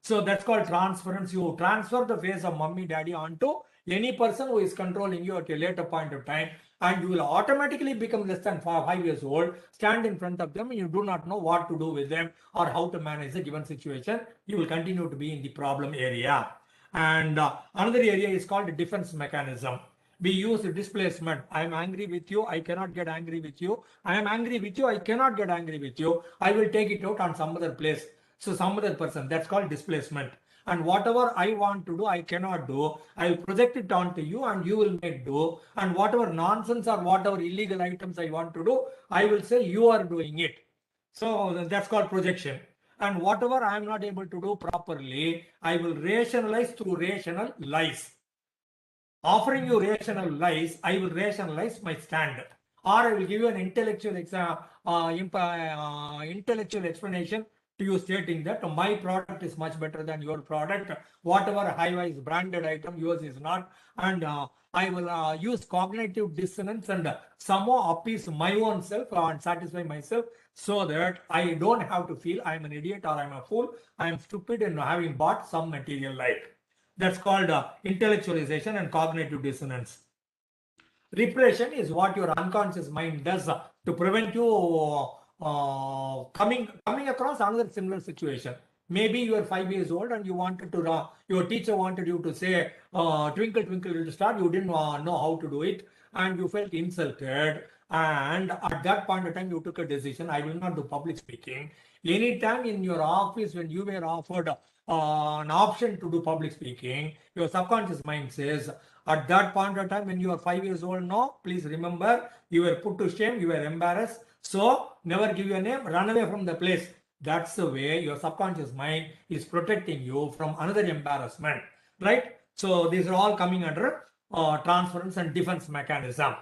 So that's called transference. You transfer the face of mummy, daddy onto any person who is controlling you at a later point of time, and you will automatically become less than 5 years old, stand in front of them, and you do not know what to do with them or how to manage a given situation. You will continue to be in the problem area. And another area is called defense mechanism. We use displacement. I am angry with you, I cannot get angry with you. I am angry with you, I cannot get angry with you. I will take it out on some other place. So some other person, that's called displacement. And whatever I want to do, I cannot do. I will project it onto you and you will make do. And whatever nonsense or whatever illegal items I want to do, I will say you are doing it. So that's called projection. And whatever I am not able to do properly, I will rationalize through rational lies. Offering you rational lies, I will rationalize my stand. Or I will give you an intellectual explanation to you, stating that my product is much better than your product. Whatever high-wise branded item, yours is not. And I will use cognitive dissonance and somehow appease my own self and satisfy myself, so that I don't have to feel I am an idiot or I am a fool, I am stupid in having bought some material like. That's called intellectualization and cognitive dissonance. Repression is what your unconscious mind does to prevent you coming across another similar situation. Maybe you are 5 years old and you wanted to, your teacher wanted you to say, twinkle, twinkle, little star. You didn't know how to do it and you felt insulted. And at that point of time, you took a decision. I will not do public speaking. Anytime in your office, when you were offered an option to do public speaking, your subconscious mind says, at that point of time when you are 5 years old, no, please remember, you were put to shame, you were embarrassed, so never give your name, run away from the place. That's the way your subconscious mind is protecting you from another embarrassment, right? So these are all coming under transference and defense mechanism,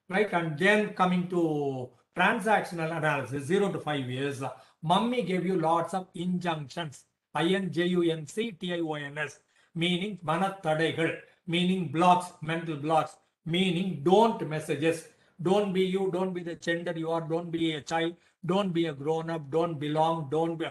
right? And then coming to transactional analysis, 0 to 5 years, mummy gave you lots of injunctions, INJUNCTIONS, meaning manatadaigal, meaning blocks, mental blocks, meaning don't messages. Don't be you, don't be the gender you are, don't be a child, don't be a grown-up, don't belong, don't be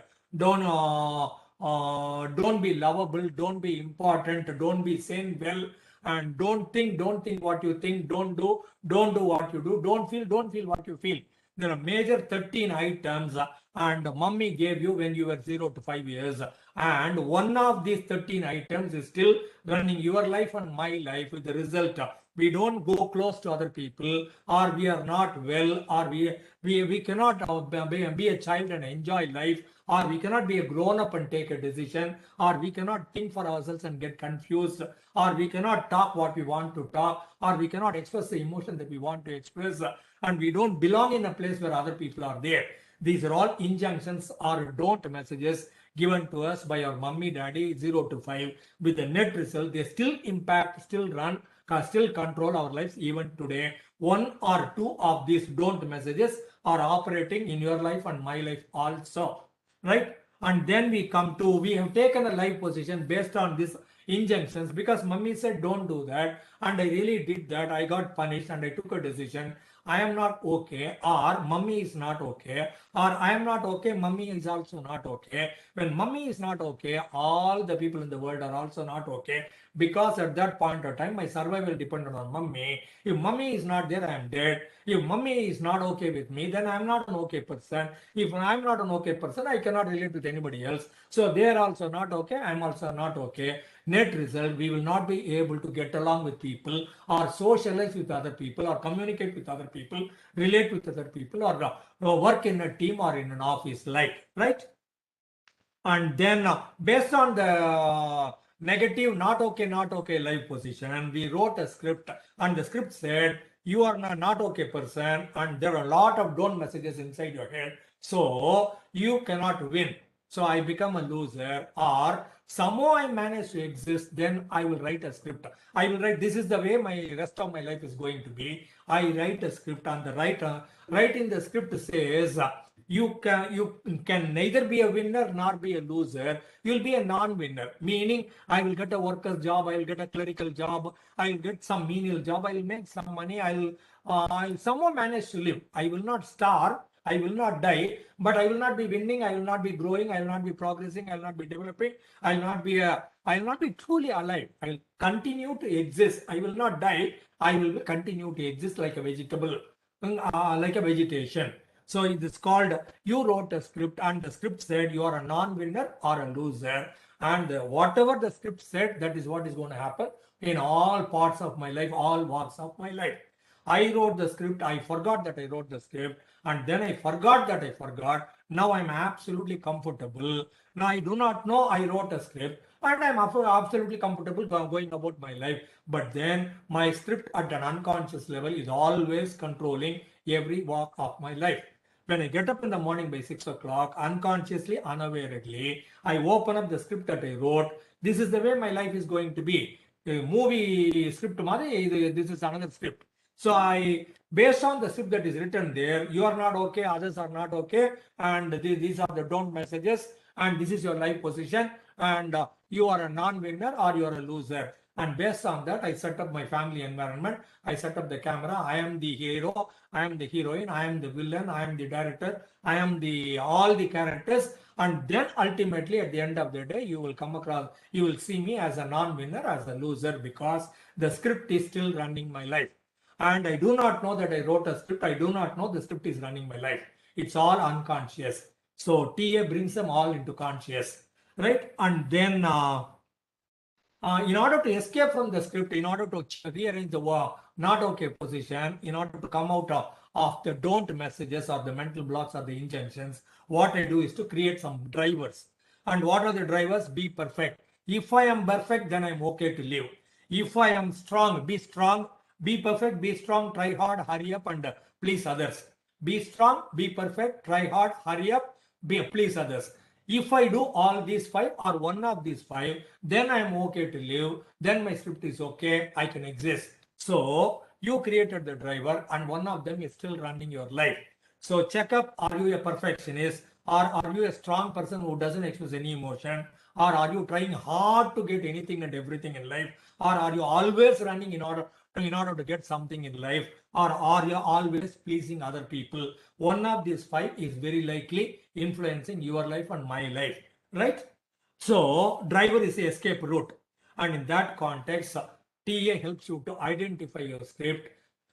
lovable, don't be important, don't be sane well, and don't think what you think, don't do what you do, don't feel what you feel. There are major 13 items and mummy gave you when you were 0 to 5 years, and one of these 13 items is still running your life and my life, with the result we don't go close to other people, or we are not well, or we cannot be a child and enjoy life, or we cannot be a grown up and take a decision, or we cannot think for ourselves and get confused, or we cannot talk what we want to talk, or we cannot express the emotion that we want to express, and we don't belong in a place where other people are there. These are all injunctions or don't messages given to us by our mummy, daddy, 0 to 5. With the net result, they still impact, still run, still control our lives even today. One or two of these don't messages are operating in your life and my life also, right? And then we have taken a life position based on these injunctions, because mummy said don't do that, and I really did that. I got punished and I took a decision. I am not okay, or mummy is not okay, or I am not okay, mummy is also not okay. When mummy is not okay, all the people in the world are also not okay, because at that point of time, my survival depended on mummy. If mummy is not there, I am dead. If mummy is not okay with me, then I am not an okay person. If I am not an okay person, I cannot relate with anybody else. So they are also not okay, I am also not okay. Net result, we will not be able to get along with people, or socialize with other people, or communicate with other people, relate with other people, or work in a team or in an office, like, right? And then based on the negative not okay life position, we wrote a script, and the script said you are not okay person, and there are a lot of don't messages inside your head, so you cannot win. So I become a loser, or somehow I manage to exist, then I will write a script. I will write, this is the way my rest of my life is going to be. I write a script, and the writing the script says you can neither be a winner nor be a loser. You'll be a non-winner, meaning I will get a worker's job, I will get a clerical job, I will get some menial job, I will make some money, I'll somehow manage to live. I will not starve, I will not die, but I will not be winning, I will not be growing, I will not be progressing, I will not be developing, I will not be truly alive. I will continue to exist. I will not die. I will continue to exist like a vegetable, like a vegetation. So it is called, you wrote a script, and the script said you are a non-winner or a loser, and whatever the script said, that is what is going to happen in all parts of my life, all walks of my life. I wrote the script, I forgot that I wrote the script, and then I forgot that I forgot. Now I'm absolutely comfortable. Now I do not know I wrote a script, and I'm absolutely comfortable going about my life. But then my script at an unconscious level is always controlling every walk of my life. When I get up in the morning by 6 o'clock, unconsciously, unawareably, I open up the script that I wrote. This is the way my life is going to be. The movie script, this is another script. So based on the script that is written there, you are not okay, others are not okay, and these are the don't messages, and this is your life position, and you are a non-winner or you are a loser. And based on that, I set up my family environment. I set up the camera. I am the hero. I am the heroine. I am the villain. I am the director. I am all the characters. And then ultimately, at the end of the day, you will come across, you will see me as a non-winner, as a loser, because the script is still running my life. And I do not know that I wrote a script. I do not know the script is running my life. It's all unconscious. So TA brings them all into conscious, right? And then in order to escape from the script, in order to rearrange the not okay position, in order to come out of the don't messages or the mental blocks or the injunctions, what I do is to create some drivers. And what are the drivers? Be perfect. If I am perfect, then I'm okay to live. If I am strong, be perfect, be strong, try hard, hurry up, and please others. Be strong, be perfect, try hard, hurry up, please others. If I do all these 5 or one of these 5, then I am okay to live. Then my script is okay. I can exist. So you created the driver, and one of them is still running your life. So check up, are you a perfectionist, or are you a strong person who doesn't express any emotion, or are you trying hard to get anything and everything in life, or are you always running in order to get something in life, or are you always pleasing other people? One of these 5 is very likely influencing your life and my life, right? So driver is the escape route, and in that context, TA helps you to identify your script,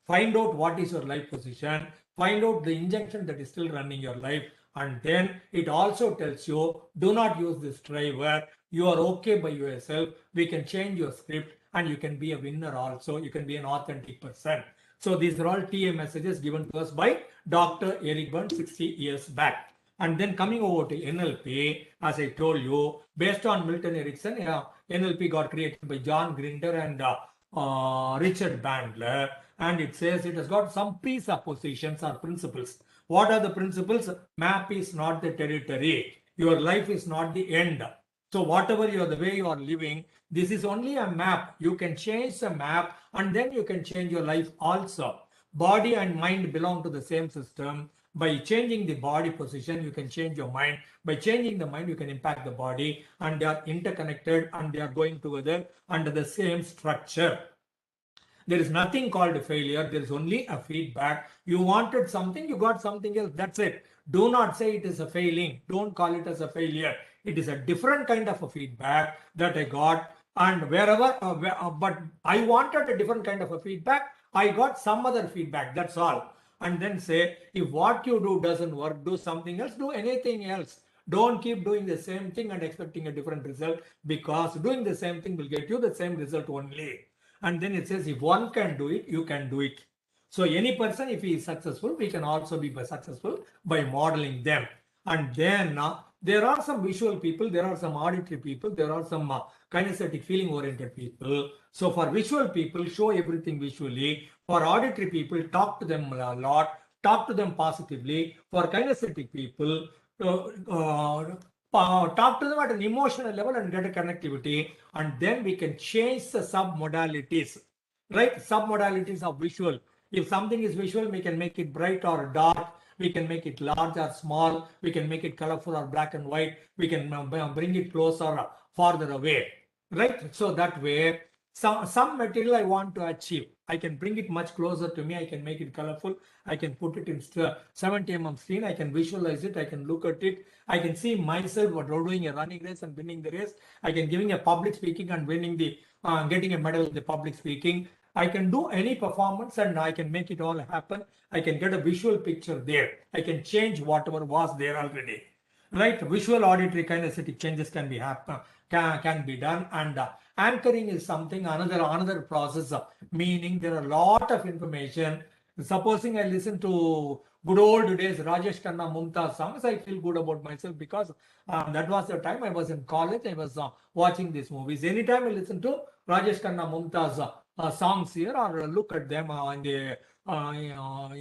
find out what is your life position, find out the injunction that is still running your life, And then it also tells you, do not use this driver. You are okay by yourself. We can change your script and you can be a winner also. You can be an authentic person. So these are all TA messages given to us by Dr. Eric Berne 60 years back. And then coming over to NLP, as I told you, based on Milton Erickson, NLP got created by John Grinder and Richard Bandler. And it says it has got some presuppositions or principles. What are the principles? Map is not the territory. Your life is not the end. So whatever the way you are living, this is only a map. You can change the map and then you can change your life also. Body and mind belong to the same system. By changing the body position, you can change your mind. By changing the mind, you can impact the body, and they are interconnected and they are going together under the same structure. There is nothing called failure. There is only a feedback. You wanted something, you got something else. That's it. Do not say it is a failing. Don't call it as a failure. It is a different kind of a feedback that I got. And wherever, but I wanted a different kind of a feedback. I got some other feedback. That's all. And then say, if what you do doesn't work, do something else, do anything else. Don't keep doing the same thing and expecting a different result, because doing the same thing will get you the same result only. And then it says, if one can do it, you can do it. So any person, if he is successful, we can also be successful by modeling them. And then there are some visual people, there are some auditory people, there are some kinesthetic feeling oriented people. So for visual people, show everything visually. For auditory people, talk to them a lot, talk to them positively. For kinesthetic people, talk to them at an emotional level and get a connectivity. And then we can change the sub-modalities, right? Sub-modalities of visual. If something is visual, we can make it bright or dark. We can make it large or small. We can make it colorful or black and white. We can bring it closer or farther away, right? So that way, some material I want to achieve, I can bring it much closer to me. I can make it colorful. I can put it in 70 mm screen. I can visualize it. I can look at it. I can see myself doing a running race and winning the race. I can giving a public speaking and winning the getting a medal in the public speaking. I can do any performance and I can make it all happen. I can get a visual picture there. I can change whatever was there already. Right? Visual, auditory, kinesthetic changes can be happen, can be done. And anchoring is something, another process, meaning there are a lot of information. Supposing I listen to good old days Rajesh Khanna Mumtaz songs, I feel good about myself, because that was the time I was in college. I was watching these movies. Anytime I listen to Rajesh Khanna Mumtaz songs here, or look at them in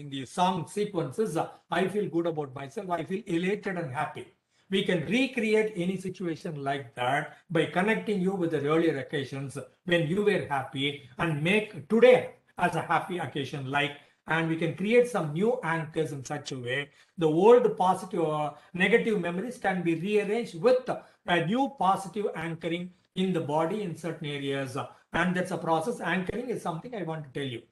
the song sequences, I feel good about myself. I feel elated and happy. We can recreate any situation like that by connecting you with the earlier occasions when you were happy, and make today as a happy occasion like. And we can create some new anchors in such a way the old positive negative memories can be rearranged with a new positive anchoring in the body in certain areas. And that's a process. Anchoring is something I want to tell you.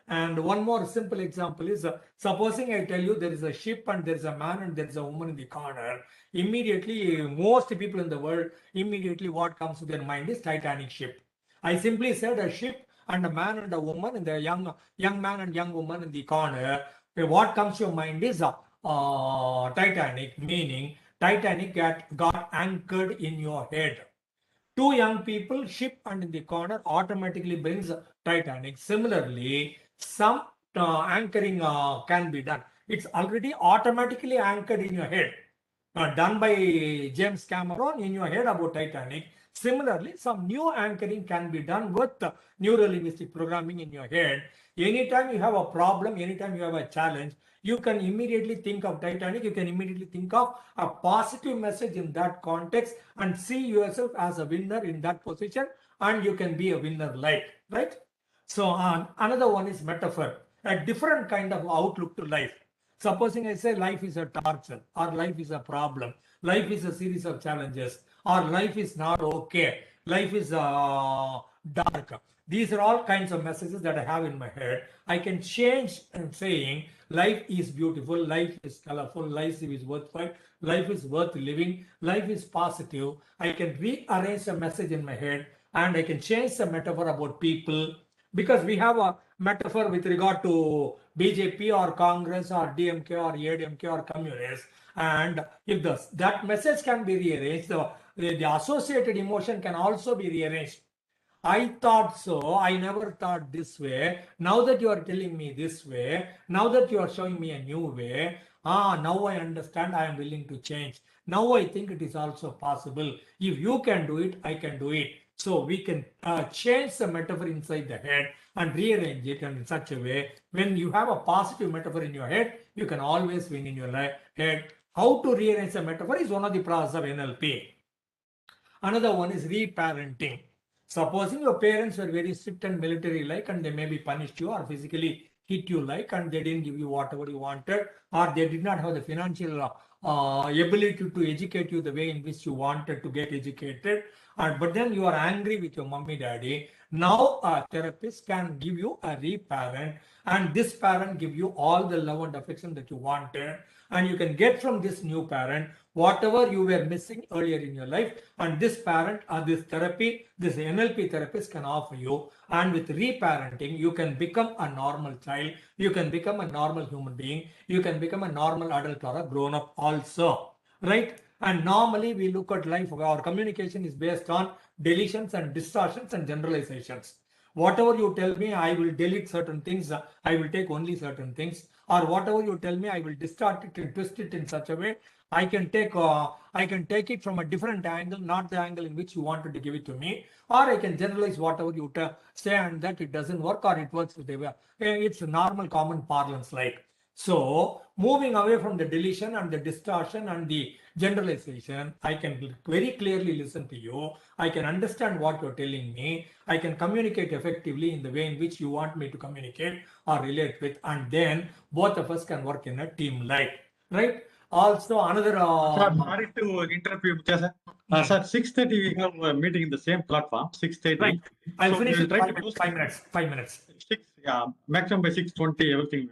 And one more simple example is, supposing I tell you there is a ship and there is a man and there is a woman in the corner. Immediately, most people in the world, immediately what comes to their mind is Titanic ship. I simply said a ship and a man and a woman, and the young man and young woman in the corner. What comes to your mind is Titanic, meaning Titanic got anchored in your head. Two young people, ship and in the corner, automatically brings Titanic. Similarly, some anchoring can be done. It's already automatically anchored in your head. Done by James Cameron in your head about Titanic. Similarly, some new anchoring can be done with neuro-linguistic programming in your head. Anytime you have a problem, anytime you have a challenge, you can immediately think of Titanic. You can immediately think of a positive message in that context and see yourself as a winner in that position, and you can be a winner like, right? So another one is metaphor, a different kind of outlook to life. Supposing I say life is a torture, or life is a problem, life is a series of challenges, or life is not okay, life is dark. These are all kinds of messages that I have in my head. I can change and saying life is beautiful, life is colorful, life is worthwhile, life is worth living, life is positive. I can rearrange the message in my head, and I can change the metaphor about people, because we have a metaphor with regard to BJP or Congress or DMK or ADMK or communists, And if that message can be rearranged, the associated emotion can also be rearranged. I thought so. I never thought this way. Now that you are telling me this way, now that you are showing me a new way, now I understand. I am willing to change. Now I think it is also possible. If you can do it, I can do it. So we can change the metaphor inside the head and rearrange it in such a way. When you have a positive metaphor in your head, you can always win in your head. How to rearrange the metaphor is one of the process of NLP. Another one is reparenting. Supposing your parents were very strict and military-like, and they maybe punished you or physically hit you like, and they didn't give you whatever you wanted, or they did not have the financial ability to educate you the way in which you wanted to get educated, but then you are angry with your mommy, daddy. Now a therapist can give you a reparent, and this parent give you all the love and affection that you wanted, and you can get from this new parent whatever you were missing earlier in your life, and this parent or this therapy, this NLP therapist can offer you. And with reparenting, you can become a normal child, you can become a normal human being, you can become a normal adult or a grown up also, right? And normally we look at life, our communication is based on deletions and distortions and generalizations. Whatever you tell me, I will delete certain things, I will take only certain things, or whatever you tell me, I will distort it and twist it in such a way I can take it from a different angle, not the angle in which you wanted to give it to me, or I can generalize whatever you say and that it doesn't work or it works with it's a normal common parlance like. So moving away from the deletion and the distortion and the generalization, I can very clearly listen to you. I can understand what you're telling me. I can communicate effectively in the way in which you want me to communicate or relate with, and then both of us can work in a team like, right? Also, another. Sir, sorry to interrupt you, sir. Sir, 6:30 we have a meeting in the same platform. 6:30. Right. I'll so finish we will in try 5 to minutes. close 5 minutes. 5 minutes. 6. Yeah, maximum by 6:20. Everything.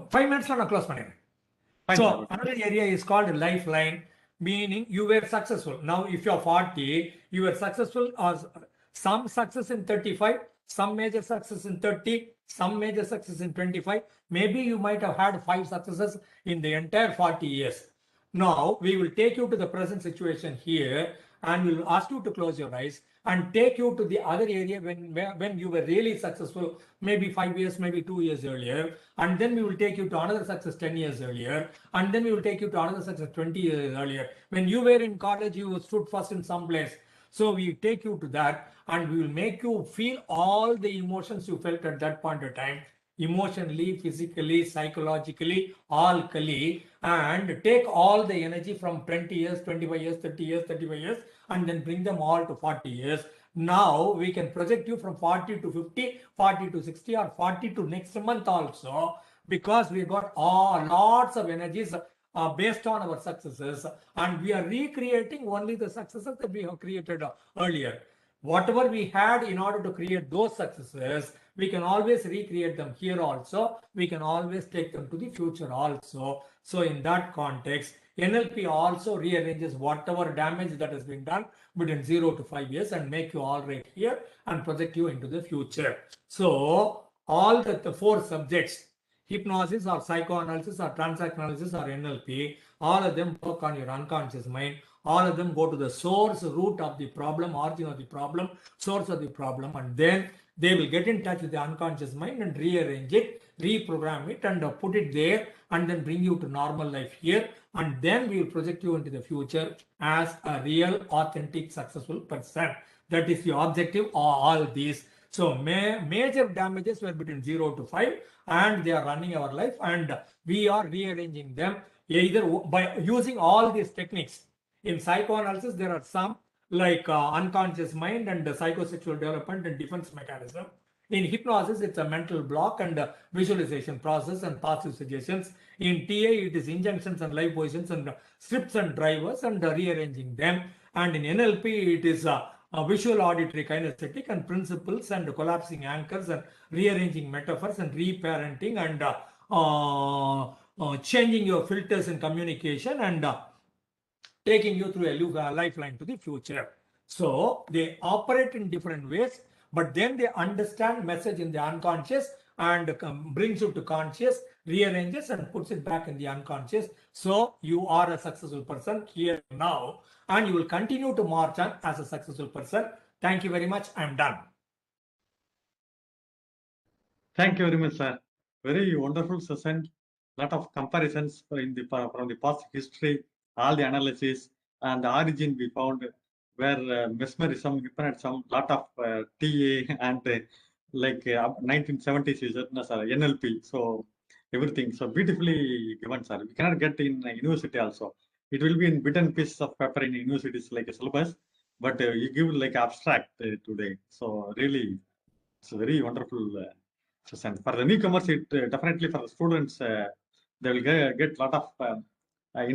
5 minutes on a close money. Fine, So sir. another area is called Lifeline, meaning you were successful. Now, if you're 40, you were successful as some success in 35, some major success in 30, some major success in 25. Maybe you might have had 5 successes in the entire 40 years. Now, we will take you to the present situation here, and we will ask you to close your eyes and take you to the other area when you were really successful, maybe 5 years, maybe 2 years earlier. And then we will take you to another success 10 years earlier. And then we will take you to another success 20 years earlier. When you were in college, you stood first in some place. So we take you to that, and we will make you feel all the emotions you felt at that point of time, emotionally, physically, psychologically, alkali, and take all the energy from 20 years, 25 years, 30 years, 35 years, and then bring them all to 40 years. Now we can project you from 40 to 50, 40 to 60, or 40 to next month also, because we got lots of energies based on our successes, and we are recreating only the successes that we have created earlier. Whatever we had in order to create those successes, we can always recreate them here also. We can always take them to the future also. So in that context, NLP also rearranges whatever damage that has been done between 0 to 5 years and make you all right here and project you into the future. So all the 4 subjects, hypnosis or psychoanalysis or transactional analysis or NLP, all of them work on your unconscious mind. All of them go to the source, root of the problem, origin of the problem, source of the problem, and then they will get in touch with the unconscious mind and rearrange it, reprogram it, and put it there, and then bring you to normal life here. And then we will project you into the future as a real, authentic, successful person. That is the objective of all these. So major damages were between 0 to 5, and they are running our life, and we are rearranging them either by using all these techniques. In psychoanalysis, there are some like unconscious mind and psychosexual development and defense mechanism. In hypnosis, it's a mental block and visualization process and passive suggestions. In TA, it is injunctions and live positions and scripts and drivers and rearranging them. And in NLP, it is visual, auditory, kinesthetic, and principles and collapsing anchors and rearranging metaphors and reparenting and changing your filters in communication and taking you through a lifeline to the future. So they operate in different ways, but then they understand message in the unconscious and brings you to conscious, rearranges and puts it back in the unconscious. So you are a successful person here now, and you will continue to march on as a successful person. Thank you very much. I'm done. Thank you very much, sir. Very wonderful session. Lot of comparisons from the past history, all the analysis and the origin we found where mesmerism, hypnotism, lot of TA and 1970s is NLP. So everything so beautifully given, sir. We cannot get in university also. It will be in bitten pieces of paper in universities like a syllabus, but you give like abstract today. So really, it's a very wonderful session. For the newcomers, it definitely for the students, they will get lot of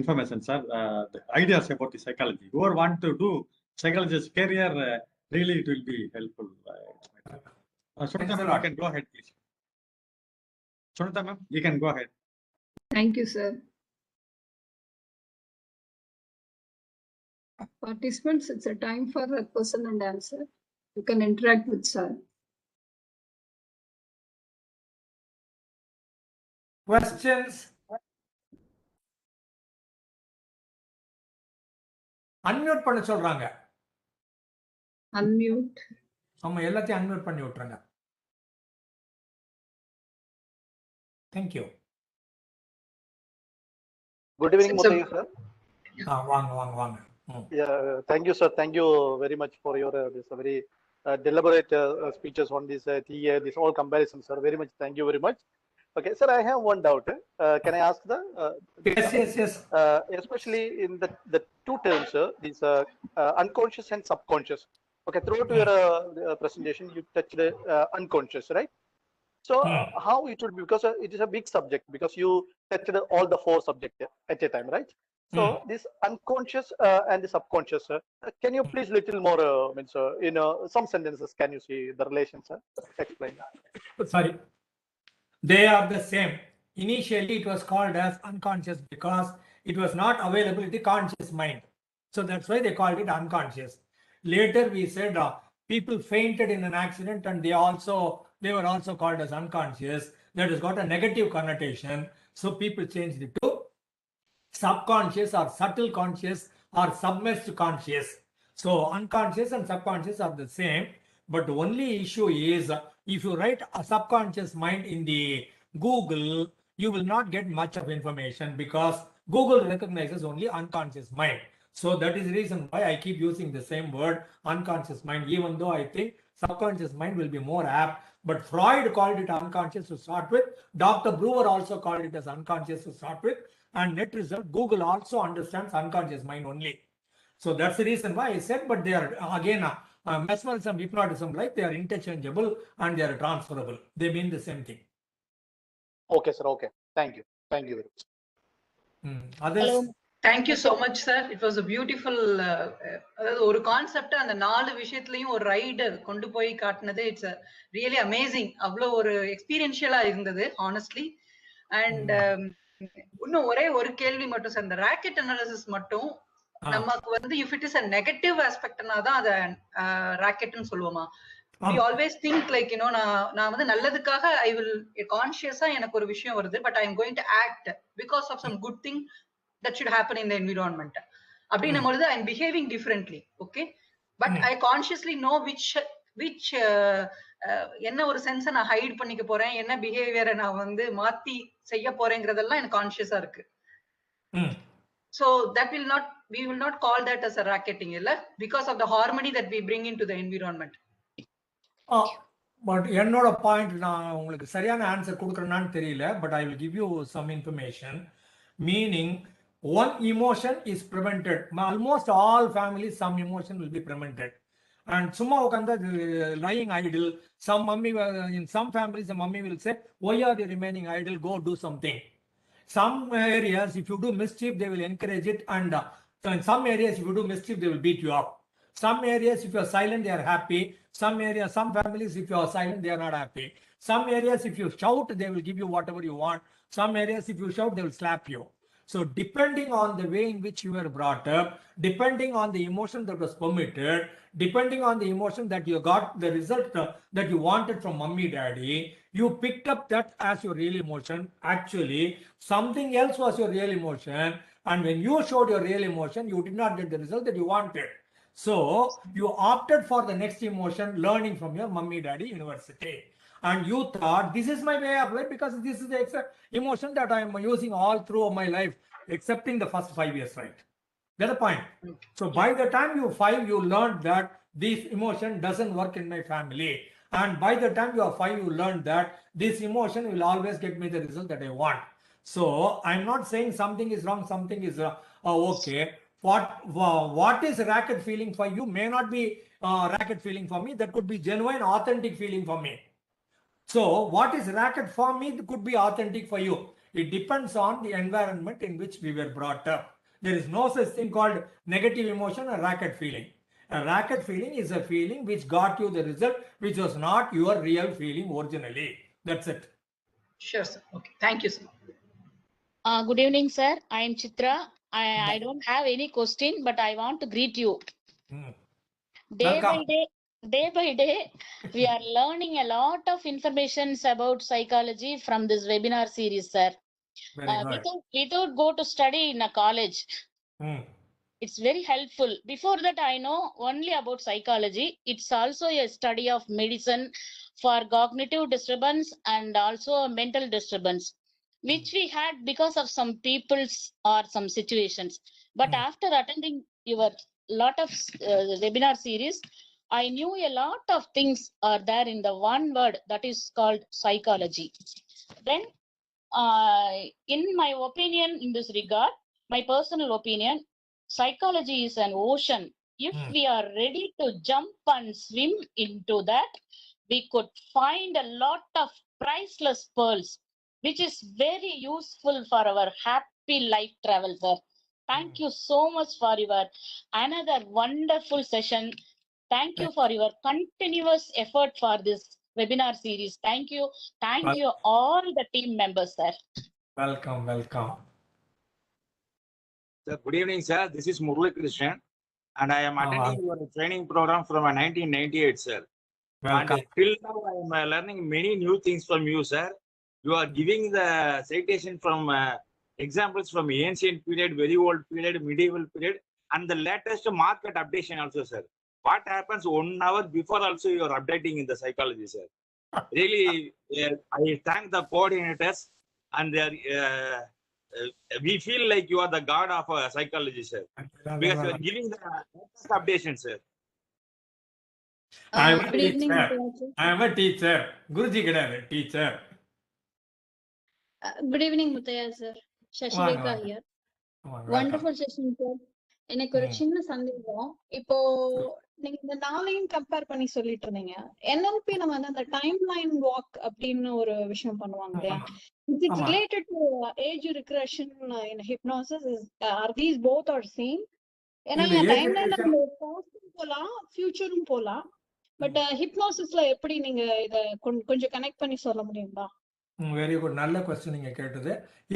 information, sir. The ideas about the psychology. Whoever want to do psychologist career, really it will be helpful. Sunita ma'am, you can go ahead, please. Sunita ma'am, you can go ahead. Thank you, sir. Participants, it's a time for a question and answer. You can interact with sir. Questions? Unmute பண்ண சொல்றாங்க. Unmute. ஆமா, எல்லாத்தையும் unmute பண்ணி விட்டுருங்க. Thank you. Good evening, Muthiah, sir. வாங்க. Yeah, thank you, sir. Thank you very much for your this very deliberate speeches on this this all comparisons, sir. Very much. Thank you very much. Okay, sir, I have one doubt. Can I ask the? Yes. Especially in the two terms, these unconscious and subconscious. Okay, throughout your presentation, you touched unconscious, right? So how it would be, because it is a big subject, because you touched all the four subjects at a time, right? So this unconscious and the subconscious, can you please little more in some sentences, can you see the relations? Explain that. Sorry. They are the same. Initially, it was called as unconscious because it was not available in the conscious mind. So that's why they called it unconscious. Later, we said people fainted in an accident and they were also called as unconscious. That has got a negative connotation. So people changed it to subconscious or subtle conscious or submerged conscious. So unconscious and subconscious are the same. But the only issue is if you write a subconscious mind in the Google, you will not get much of information because Google recognizes only unconscious mind. So that is the reason why I keep using the same word, unconscious mind, even though I think subconscious mind will be more apt. But Freud called it unconscious to start with. Dr. Brewer also called it as unconscious to start with. And net result, Google also understands unconscious mind only. So that's the reason why I said, but they are again, mesmerism, hypnotism, like they are interchangeable and they are transferable. They mean the same thing. Okay, sir. Okay. Thank you. Thank you very much. Others? Thank you so much, sir. It was a beautiful ஒரு concept அந்த 4 விஷயத்துலயும் ஒரு ride கொண்டு போய் காட்டினது. It's really amazing. அவ்வளோ ஒரு எக்ஸ்பீரியன்ஷியலா இருந்தது ஹானஸ்ட்லி. அண்ட் இன்னும் ஒரே ஒரு கேள்வி மட்டும் சார், இந்த ராக்கெட் அனாலிசிஸ் மட்டும் நமக்கு வந்து if it is a negative ஆஸ்பெக்ட்னா தான் அதை ராக்கெட்னு சொல்லுவோமா? We always think like, you know, நான் வந்து நல்லதுக்காக I will consciously எனக்கு ஒரு விஷயம் வருது, but I am going to act because of some good thing that should happen in the environment. அப்படின்னும் பொழுது I am behaving differently, okay? But I consciously know which என்ன ஒரு சென்ஸை நான் ஹைட் பண்ணிக்க போறேன், என்ன பிஹேவியரை நான் வந்து மாத்தி செய்ய போறேங்கிறதெல்லாம் எனக்கு கான்ஷியஸா இருக்கு. So that we will not call that as a racketing, இல்ல, because of the harmony that we bring into the environment. But என்னோட பாயிண்ட் நான் உங்களுக்கு சரியான ஆன்சர் கொடுக்குறேன்னு தெரியல, but I will give you some information. Meaning one emotion is prevented. Almost all families, some emotion will be prevented. And summa ukanda lying idle, some mummy, in some families the mummy will say, why are you remaining idle, go do something. Some areas if you do mischief they will encourage it, and in some areas if you do mischief they will beat you up. Some areas if you are silent they are happy. Some areas, some families if you are silent they are not happy. Some areas if you shout they will give you whatever you want. Some areas if you shout they will slap you. So depending on the way in which you were brought up, depending on the emotion that was permitted, depending on the emotion that you got, the result that you wanted from mommy, daddy, you picked up that as your real emotion. Actually, something else was your real emotion. And when you showed your real emotion, you did not get the result that you wanted. So you opted for the next emotion, learning from your mommy, daddy, university. And you thought, this is my way of life because this is the exact emotion that I am using all through my life, excepting the first 5 years, right? That's the point. So by the time you 5, you learned that this emotion doesn't work in my family. And by the time you are 5, you learned that this emotion will always get me the result that I want. So I'm not saying something is wrong, something is okay. What is racket feeling for you may not be racket feeling for me. That could be genuine, authentic feeling for me. So what is racket for me could be authentic for you. It depends on the environment in which we were brought up. There is no such thing called negative emotion or racket feeling. A racket feeling is a feeling which got you the result, which was not your real feeling originally. That's it. Sure, sir. Okay. Thank you, sir. Good evening, sir. I am Chitra. I don't have any question, but I want to greet you. Day Welcome. by day, we are learning a lot of information about psychology from this webinar series, sir. Very good. Without go to study in a college, it's very helpful. Before that, I know only about psychology. It's also a study of medicine for cognitive disturbance and also mental disturbance, which we had because of some people's or some situations. But after attending your lot of webinar series, I knew a lot of things are there in the one word that is called psychology. Then, in my opinion, in this regard, my personal opinion, psychology is an ocean. If we are ready to jump and swim into that, we could find a lot of priceless pearls, which is very useful for our happy life travel, sir. Thank you so much for your another wonderful session. Thank you for your continuous effort for this webinar series. Thank you. Thank you all the team members, sir. Welcome, welcome. Sir, good evening, sir. This is Murli Krishnan, and I am attending your training program from 1998, sir. Welcome. And till now, I am learning many new things from you, sir. You are giving the citation from examples from ancient period, very old period, medieval period, and the latest market updation also, sir. What happens 1 hour before also you are updating in the psychology, sir. Really, I thank the coordinators, and we feel like you are the god of psychology, sir, because you are giving the latest updation, sir. I am a Good evening, teacher. Muthiah. I am a teacher. Guruji கிடையாது, teacher. Good evening, Muthiah sir. Shashilekha here. Wonderful session, sir. எனக்கு ஒரு சின்ன சந்தேகம். இப்போ நீங்க இந்த நாளையும் compare பண்ணி சொல்லிட்டு இருந்தீங்க. NLP நம்ம வந்து அந்த டைம் லைன் வாக் அப்படின்னு ஒரு விஷயம் பண்ணுவாங்க இல்லையா? It's related to age regression in hypnosis. Are these both are same? ஏன்னா டைம் லைன்ல நம்ம பாஸ்டும் போலாம், ஃபியூச்சரும் போலாம். பட் ஹிப்னோசிஸ்ல எப்படி நீங்க இத கொஞ்சம் கனெக்ட் பண்ணி சொல்ல முடியுங்களா? வெரி குட், நல்ல கொஸ்டின் நீங்க கேட்டது.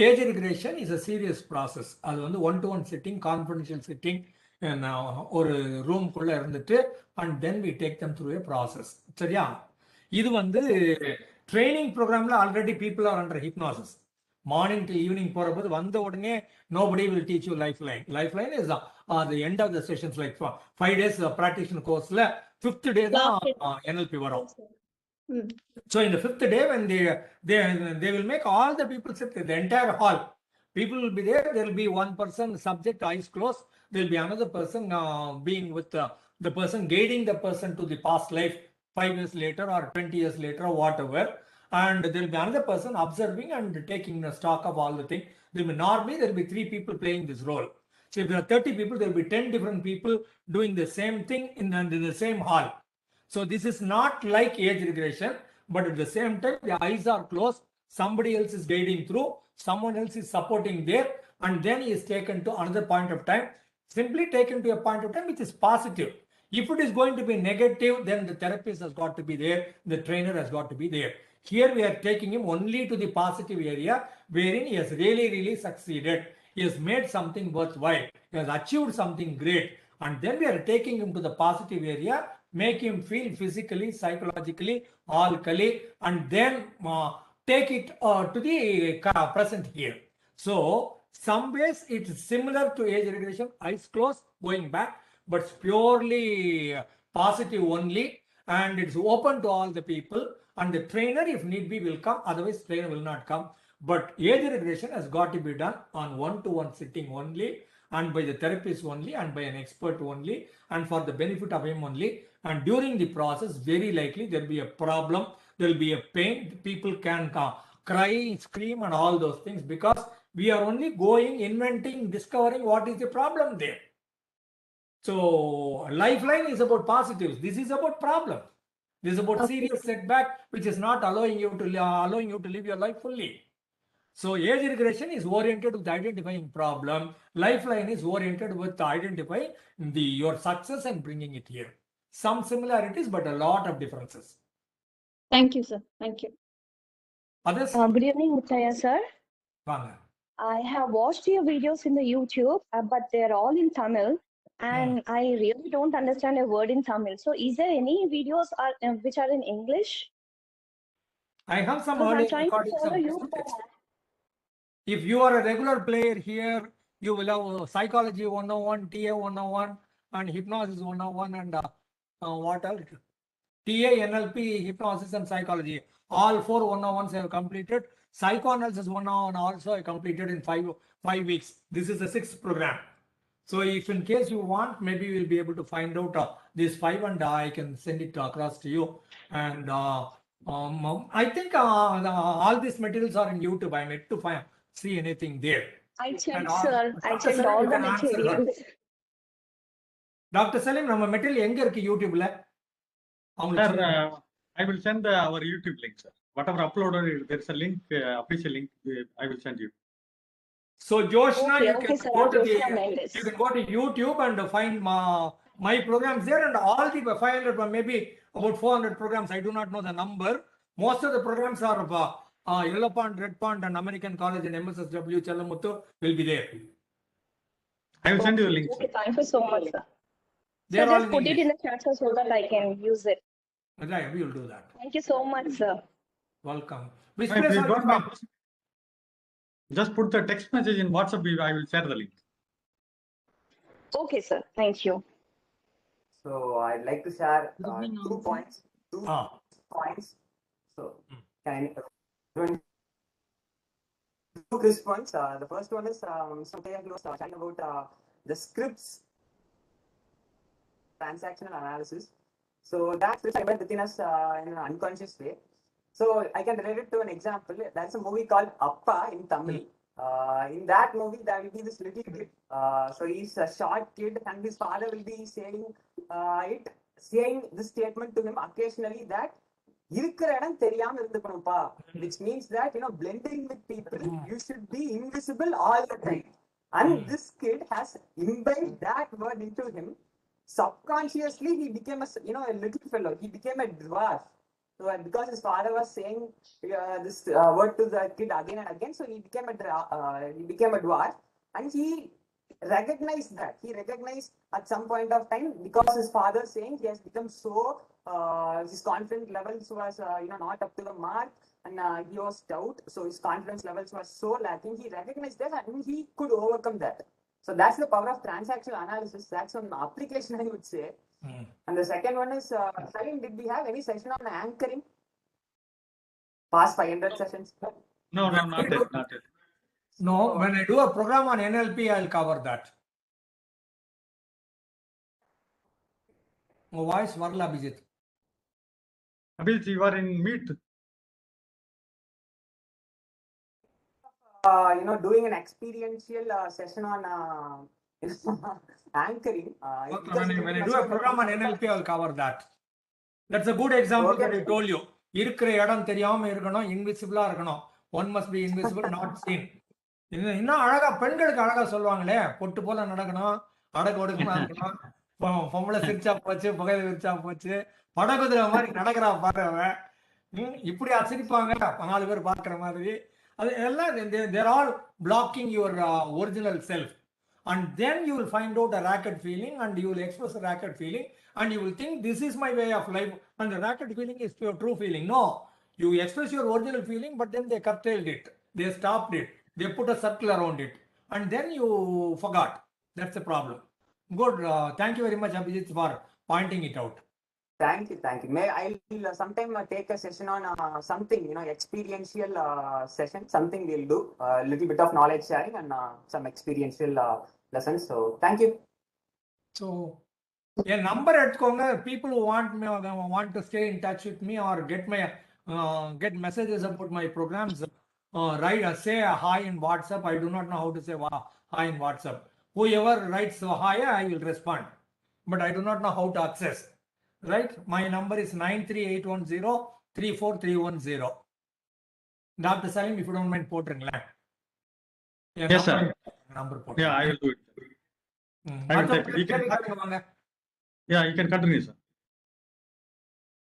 Age regression is a serious process. அது வந்து 1-to-1 சிட்டிங், கான்ஃபிடென்ஷியல் சிட்டிங், ஒரு ரூம்குள்ள இருந்துட்டு and then we take them through a process. சரியா? இது வந்து ட்ரைனிங் ப்ரோக்ராம்ல already people are under hypnosis. Morning to evening போறபோது வந்த உடனே nobody will teach you lifeline. Lifeline is the end of the sessions, like 5 days practitioner course-ல 5th day தான் NLP வரும். So in the 5th day, when they will make all the people sit in the entire hall. People will be there. There will be one person, subject, eyes closed. There will be another person being with the person, guiding the person to the past life 5 years later or 20 years later or whatever. And there will be another person observing and taking the stock of all the things. Normally, there will be 3 people playing this role. So if there are 30 people, there will be 10 different people doing the same thing in the same hall. So this is not like age regression, but at the same time, the eyes are closed. Somebody else is guiding through. Someone else is supporting there. And then he is taken to another point of time. Simply taken to a point of time which is positive. If it is going to be negative, then the therapist has got to be there. The trainer has got to be there. Here we are taking him only to the positive area wherein he has really, really succeeded. he has made something worthwhile, he has achieved something great, and then we are taking him to the positive area, make him feel physically, psychologically, alkali, and then take it to the present here. So some ways it is similar to age regression, eyes closed, going back, but it's purely positive only, and it's open to all the people, and the trainer, if need be, will come, otherwise trainer will not come. But age regression has got to be done on one-to-one sitting only, and by the therapist only, and by an expert only, and for the benefit of him only. And during the process, very likely there will be a problem, there will be a pain, people can cry, scream, and all those things, because we are only going, inventing, discovering what is the problem there. So Lifeline is about positives. This is about problem. This is about serious setback, which is not allowing you to live your life fully. So age regression is oriented with identifying problem. Lifeline is oriented with identifying your success and bringing it here. Some similarities, but a lot of differences. Thank you, sir. Thank you. Others? Good evening, Muthaya sir. Vanga. I have watched your videos in the YouTube, but they're all in Tamil, and I really don't understand a word in Tamil. So is there any videos which are in English? I have some Because early I'm trying to recordings follow of you, this but text. If you are a regular player here, you will have Psychology 101, TA 101, and Hypnosis 101, and what else? TA, NLP, Hypnosis, and Psychology. All 4 101s I have completed. Psychoanalysis 101 also I completed in 5 weeks. This is the 6th program. So if in case you want, maybe we'll be able to find out these 5, and I can send it across to you. And I think all these materials are in YouTube. I'm yet to see anything there. I checked, sir. I checked all the materials. Dr. Salim, நம்ம material எங்க இருக்கு யூடியூப்ல? Sir, I will send our YouTube link, sir. Whatever uploaded, there's a link, official link, I will send you. So Joshna, Okay, you okay, can sir. go to You can go to YouTube and find my programs there, and all the 500, maybe about 400 programs. I do not know the number. Most of the programs are of Yellow Pond, Red Pond, and American College and MSSW Chalamuthu will be there. I will send you the link. Okay, thank you so much, sir. They are So all just in put it English. in the chat so that I can use it. Right, we will do that. Thank you so much, sir. Welcome. Which If place you are you don't from? mind, just put the text message in WhatsApp, I will share the link. Okay, sir. Thank you. So I'd like to share 2 points. Two points. So can I two crisp points. The first one is something I was talking about the scripts transactional analysis. So that scripts are within us in an unconscious way. So I can relate it to an example. That's a movie called Appa in Tamil. In that movie, there will be this little kid. So he's a short kid, and his father will be saying this statement to him occasionally that which means that blending with people, you should be invisible all the time. And this kid has imbibed that word into him. Subconsciously, he became a little fellow. He became a dwarf. So because his father was saying this word to the kid again and again, so he became a dwarf, and he recognized that. He recognized at some point of time, because his father saying, he has become so his confidence levels was not up to the mark, and he was stout, so his confidence levels were so lacking. He recognized that, and he could overcome that. So that's the power of transactional analysis. That's one application, I would say. And the second one is, Salim, did we have any session on anchoring? Past 500 sessions? No, not yet. No, when I do a program on NLP, I'll cover that. My voice, Varla Abhijit. Abhijit, you are in mute. Doing an experiential session on anchoring. When I do a program on NLP, I'll cover that. That's a good example that I told you. இருக்கிற இடம் தெரியாம இருக்கணும், இன்விசிபிளா இருக்கணும். One must be invisible, not seen. இன்னும் அழகா பெண்களுக்கு அழகா சொல்லுவாங்களே, பொட்டு போல நடக்கணும், அடக்கு ஒடுக்கமா இருக்கணும், பொம்பளை சிரிச்சா போச்சு, புகையில விரிச்சா போச்சு, படகுதிரை மாதிரி நடக்கிறா பாருவ, இப்படி அசிரிப்பாங்க 4 பேர் பார்க்குற மாதிரி. They're all blocking your original self. And then you will find out a racket feeling and you will express a racket feeling and you will think this is my way of life and the racket feeling is your true feeling. No, you express your original feeling, but then they curtailed it. They stopped it. They put a circle around it. And then you forgot. That's the problem. Good. Thank you very much, Abhijit, for pointing it out. Thank you, thank you. May I'll sometime take a session on something, experiential session. Something we'll do, a little bit of knowledge sharing and some experiential lessons. So thank you. So, a number at people who want to stay in touch with me or get messages about my programs. Say a hi in WhatsApp. I do not know how to say hi in WhatsApp. Whoever writes hi, I will respond, but I do not know how to access. Right? My number is 93810-34310. Dr. Salim, if you don't mind, potringa. Yes, sir. Number Yeah, I will do it. I will take it. Yeah, you can continue, sir.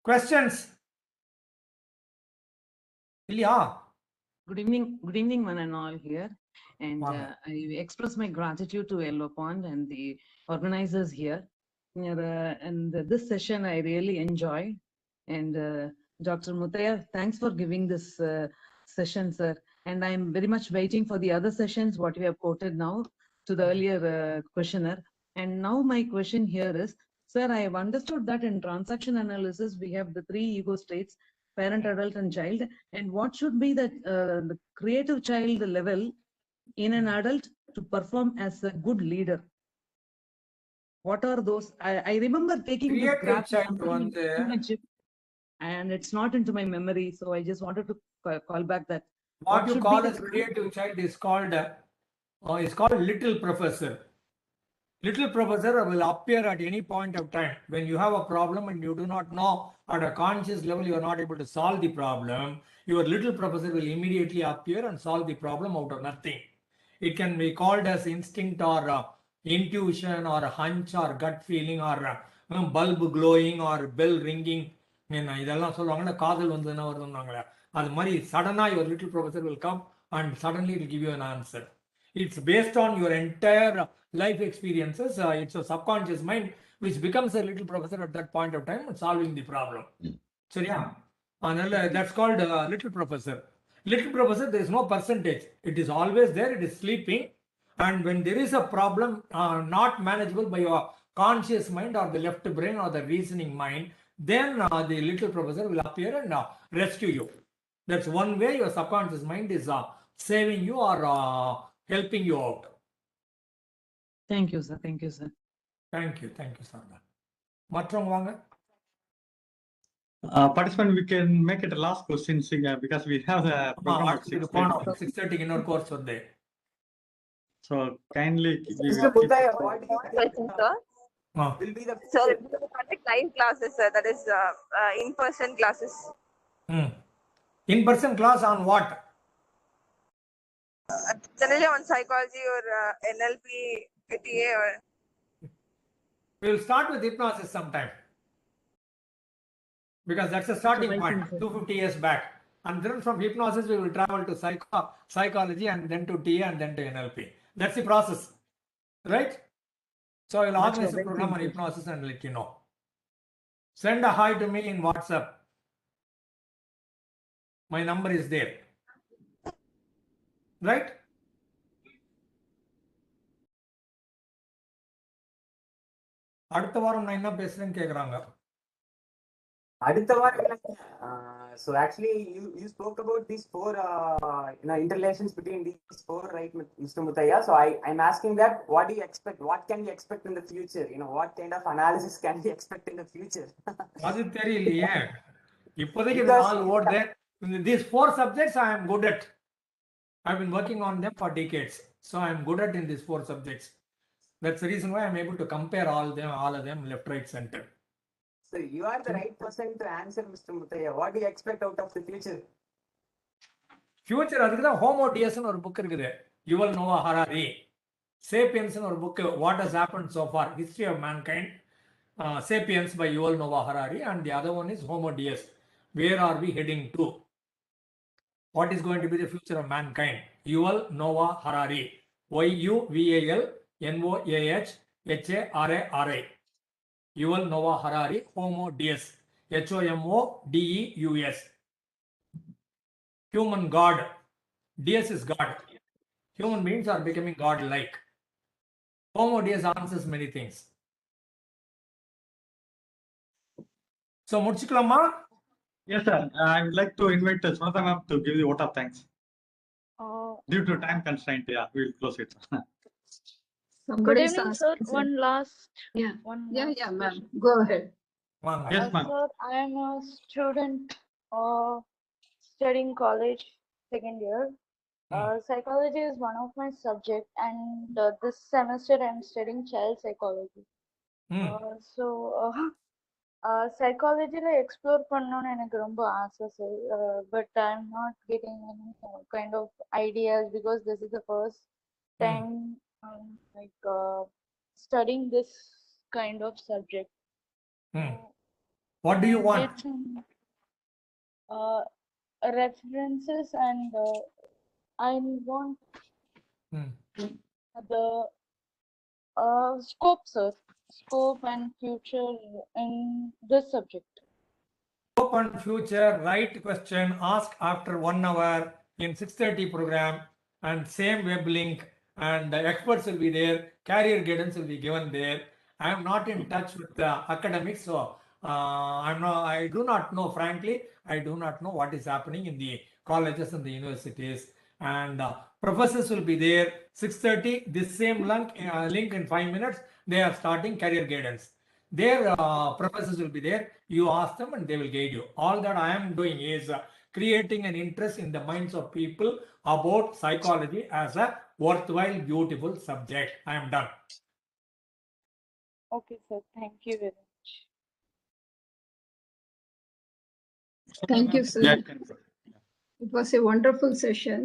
Questions? Yeah. Good evening, one and all here. And I express my gratitude to Allopathy and the organizers here. And this session I really enjoyed. And Dr. Muthaiya, thanks for giving this session, sir. And I'm very much waiting for the other sessions, what you have quoted now to the earlier questioner. And now my question here is, sir, I have understood that in transaction analysis, we have the 3 ego states, parent, adult, and child. And what should be the creative child level in an adult to perform as a good leader? What are those? I remember taking this graph and it's not into my memory. So I just wanted to call back that. What you call as creative child is called little professor. Little professor will appear at any point of time. When you have a problem and you do not know at a conscious level, you are not able to solve the problem, your little professor will immediately appear and solve the problem out of nothing. It can be called as instinct or intuition or hunch or gut feeling or bulb glowing or bell ringing. Suddenly your little professor will come and suddenly it will give you an answer. It's based on your entire life experiences. It's a subconscious mind which becomes a little professor at that point of time and solving the problem. So yeah, that's called little professor. Little professor, there is no percentage. It is always there. It is sleeping. And when there is a problem not manageable by your conscious mind or the left brain or the reasoning mind, then the little professor will appear and rescue you. That's one way your subconscious mind is saving you or helping you out. Thank you, sir. Thank you, sir. Thank you, sir. Matram Participant, we can make it a last question because we have a program at 6:30 in our course for day. So kindly. Mr. Muthaiya, what do you question, sir? Will be the Sir, we will conduct live classes, sir. That is in-person classes. In-person class on what? Generally on psychology or NLP, PTA or. We will start with hypnosis sometime. Because that's a starting point, 250 years back. And then from hypnosis, we will travel to psychology and then to TA and then to NLP. That's the process, right? So I will organize a program on hypnosis and let you know. Send a hi to me in WhatsApp. My number is there. Right? அடுத்த வாரம் நான் என்ன பேசுறேன்னு கேக்குறாங்க. So actually you spoke about these 4 interrelations between these 4, right, Mr. Muthaiya? So I'm asking that, what do you expect? What can we expect in the future? What kind of analysis can we expect in the future? அது தெரியலையே. இப்போதைக்கு these 4 subjects I am good at. I've been working on them for decades. So I'm good at in these 4 subjects. That's the reason why I'm able to compare all of them left, right, center. So you are the right person to answer, Mr. Muthaiya. What do you expect out of the future? Future, அதுக்கு தான் Homo Deus னு ஒரு book இருக்குது. Yuval Noah Harari. Sapiens னு ஒரு book, What Has Happened So Far, History of Mankind. Sapiens by Yuval Noah Harari, and the other one is Homo Deus. Where are we heading to? what is going to be the future of mankind? Yuval Noah Harari. YUVAL NOAH Yuval Noah Harari, Homo Deus. HOMODEUS. Human God. Deus is God. Human beings are becoming God-like. Homo Deus answers many things. So, முடிச்சுக்கலாமா? Yes, sir. I would like to invite Sunatha ma'am to give the vote of thanks. Due to time constraint, yeah, we will close it. Good evening, sir. One last. Yeah, last ma'am. Go ahead. Yes, ma'am. Sir, I am a student studying college, second year. Psychology is one of my subject, and this semester I am studying child psychology. Psychology la explore பண்ணனும்னு எனக்கு ரொம்ப ஆசை sir, but I am not getting any kind of ideas because this is the first time studying this kind of subject. What do you want? References and I want the scope, sir. Scope and future in this subject. Scope and future, right question asked after 1 hour in 6:30 program, and same web link, and the experts will be there, career guidance will be given there. I am not in touch with the academics, so I do not know, frankly, I do not know what is happening in the colleges and the universities. And professors will be there 6:30. This same link in 5 minutes, they are starting career guidance. Their professors will be there. You ask them and they will guide you. All that I am doing is creating an interest in the minds of people about psychology as a worthwhile, beautiful subject. I am done. Okay, sir. Thank you very much. Thank you, sir. Yeah. It was a wonderful session.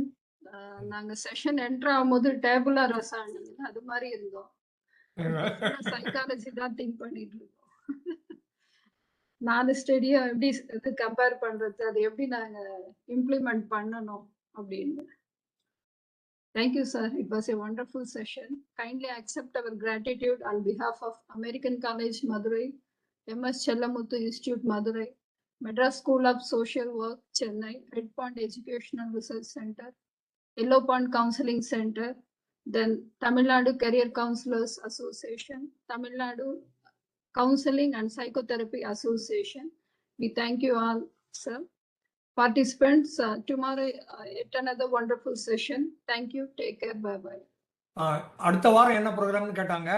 நாங்க session enter ஆகும்போது டேபுலா ரசா அது மாதிரி இருந்தோம். Psychology தான் think பண்ணிட்டு இருக்கோம். 4 ஸ்டடியும் எப்படி compare பண்றது, அது எப்படி நாங்க இம்ப்ளிமெண்ட் பண்ணணும் அப்படின்னு. Thank you, sir. It was a wonderful session. Kindly accept our gratitude on behalf of American College, Madurai, MS Chellamuthu Institute, Madurai, Madras School of Social Work, Chennai, Red Pond Educational Research Center, Yellow Pond Counseling Center, then Tamil Nadu Career Counselors Association, Tamil Nadu Counseling and Psychotherapy Association. We thank you all, sir. Participants, tomorrow yet another wonderful session. Thank you. Take care. Bye bye. அடுத்த வாரம் என்ன ப்ரோக்ராம்னு கேட்டாங்க.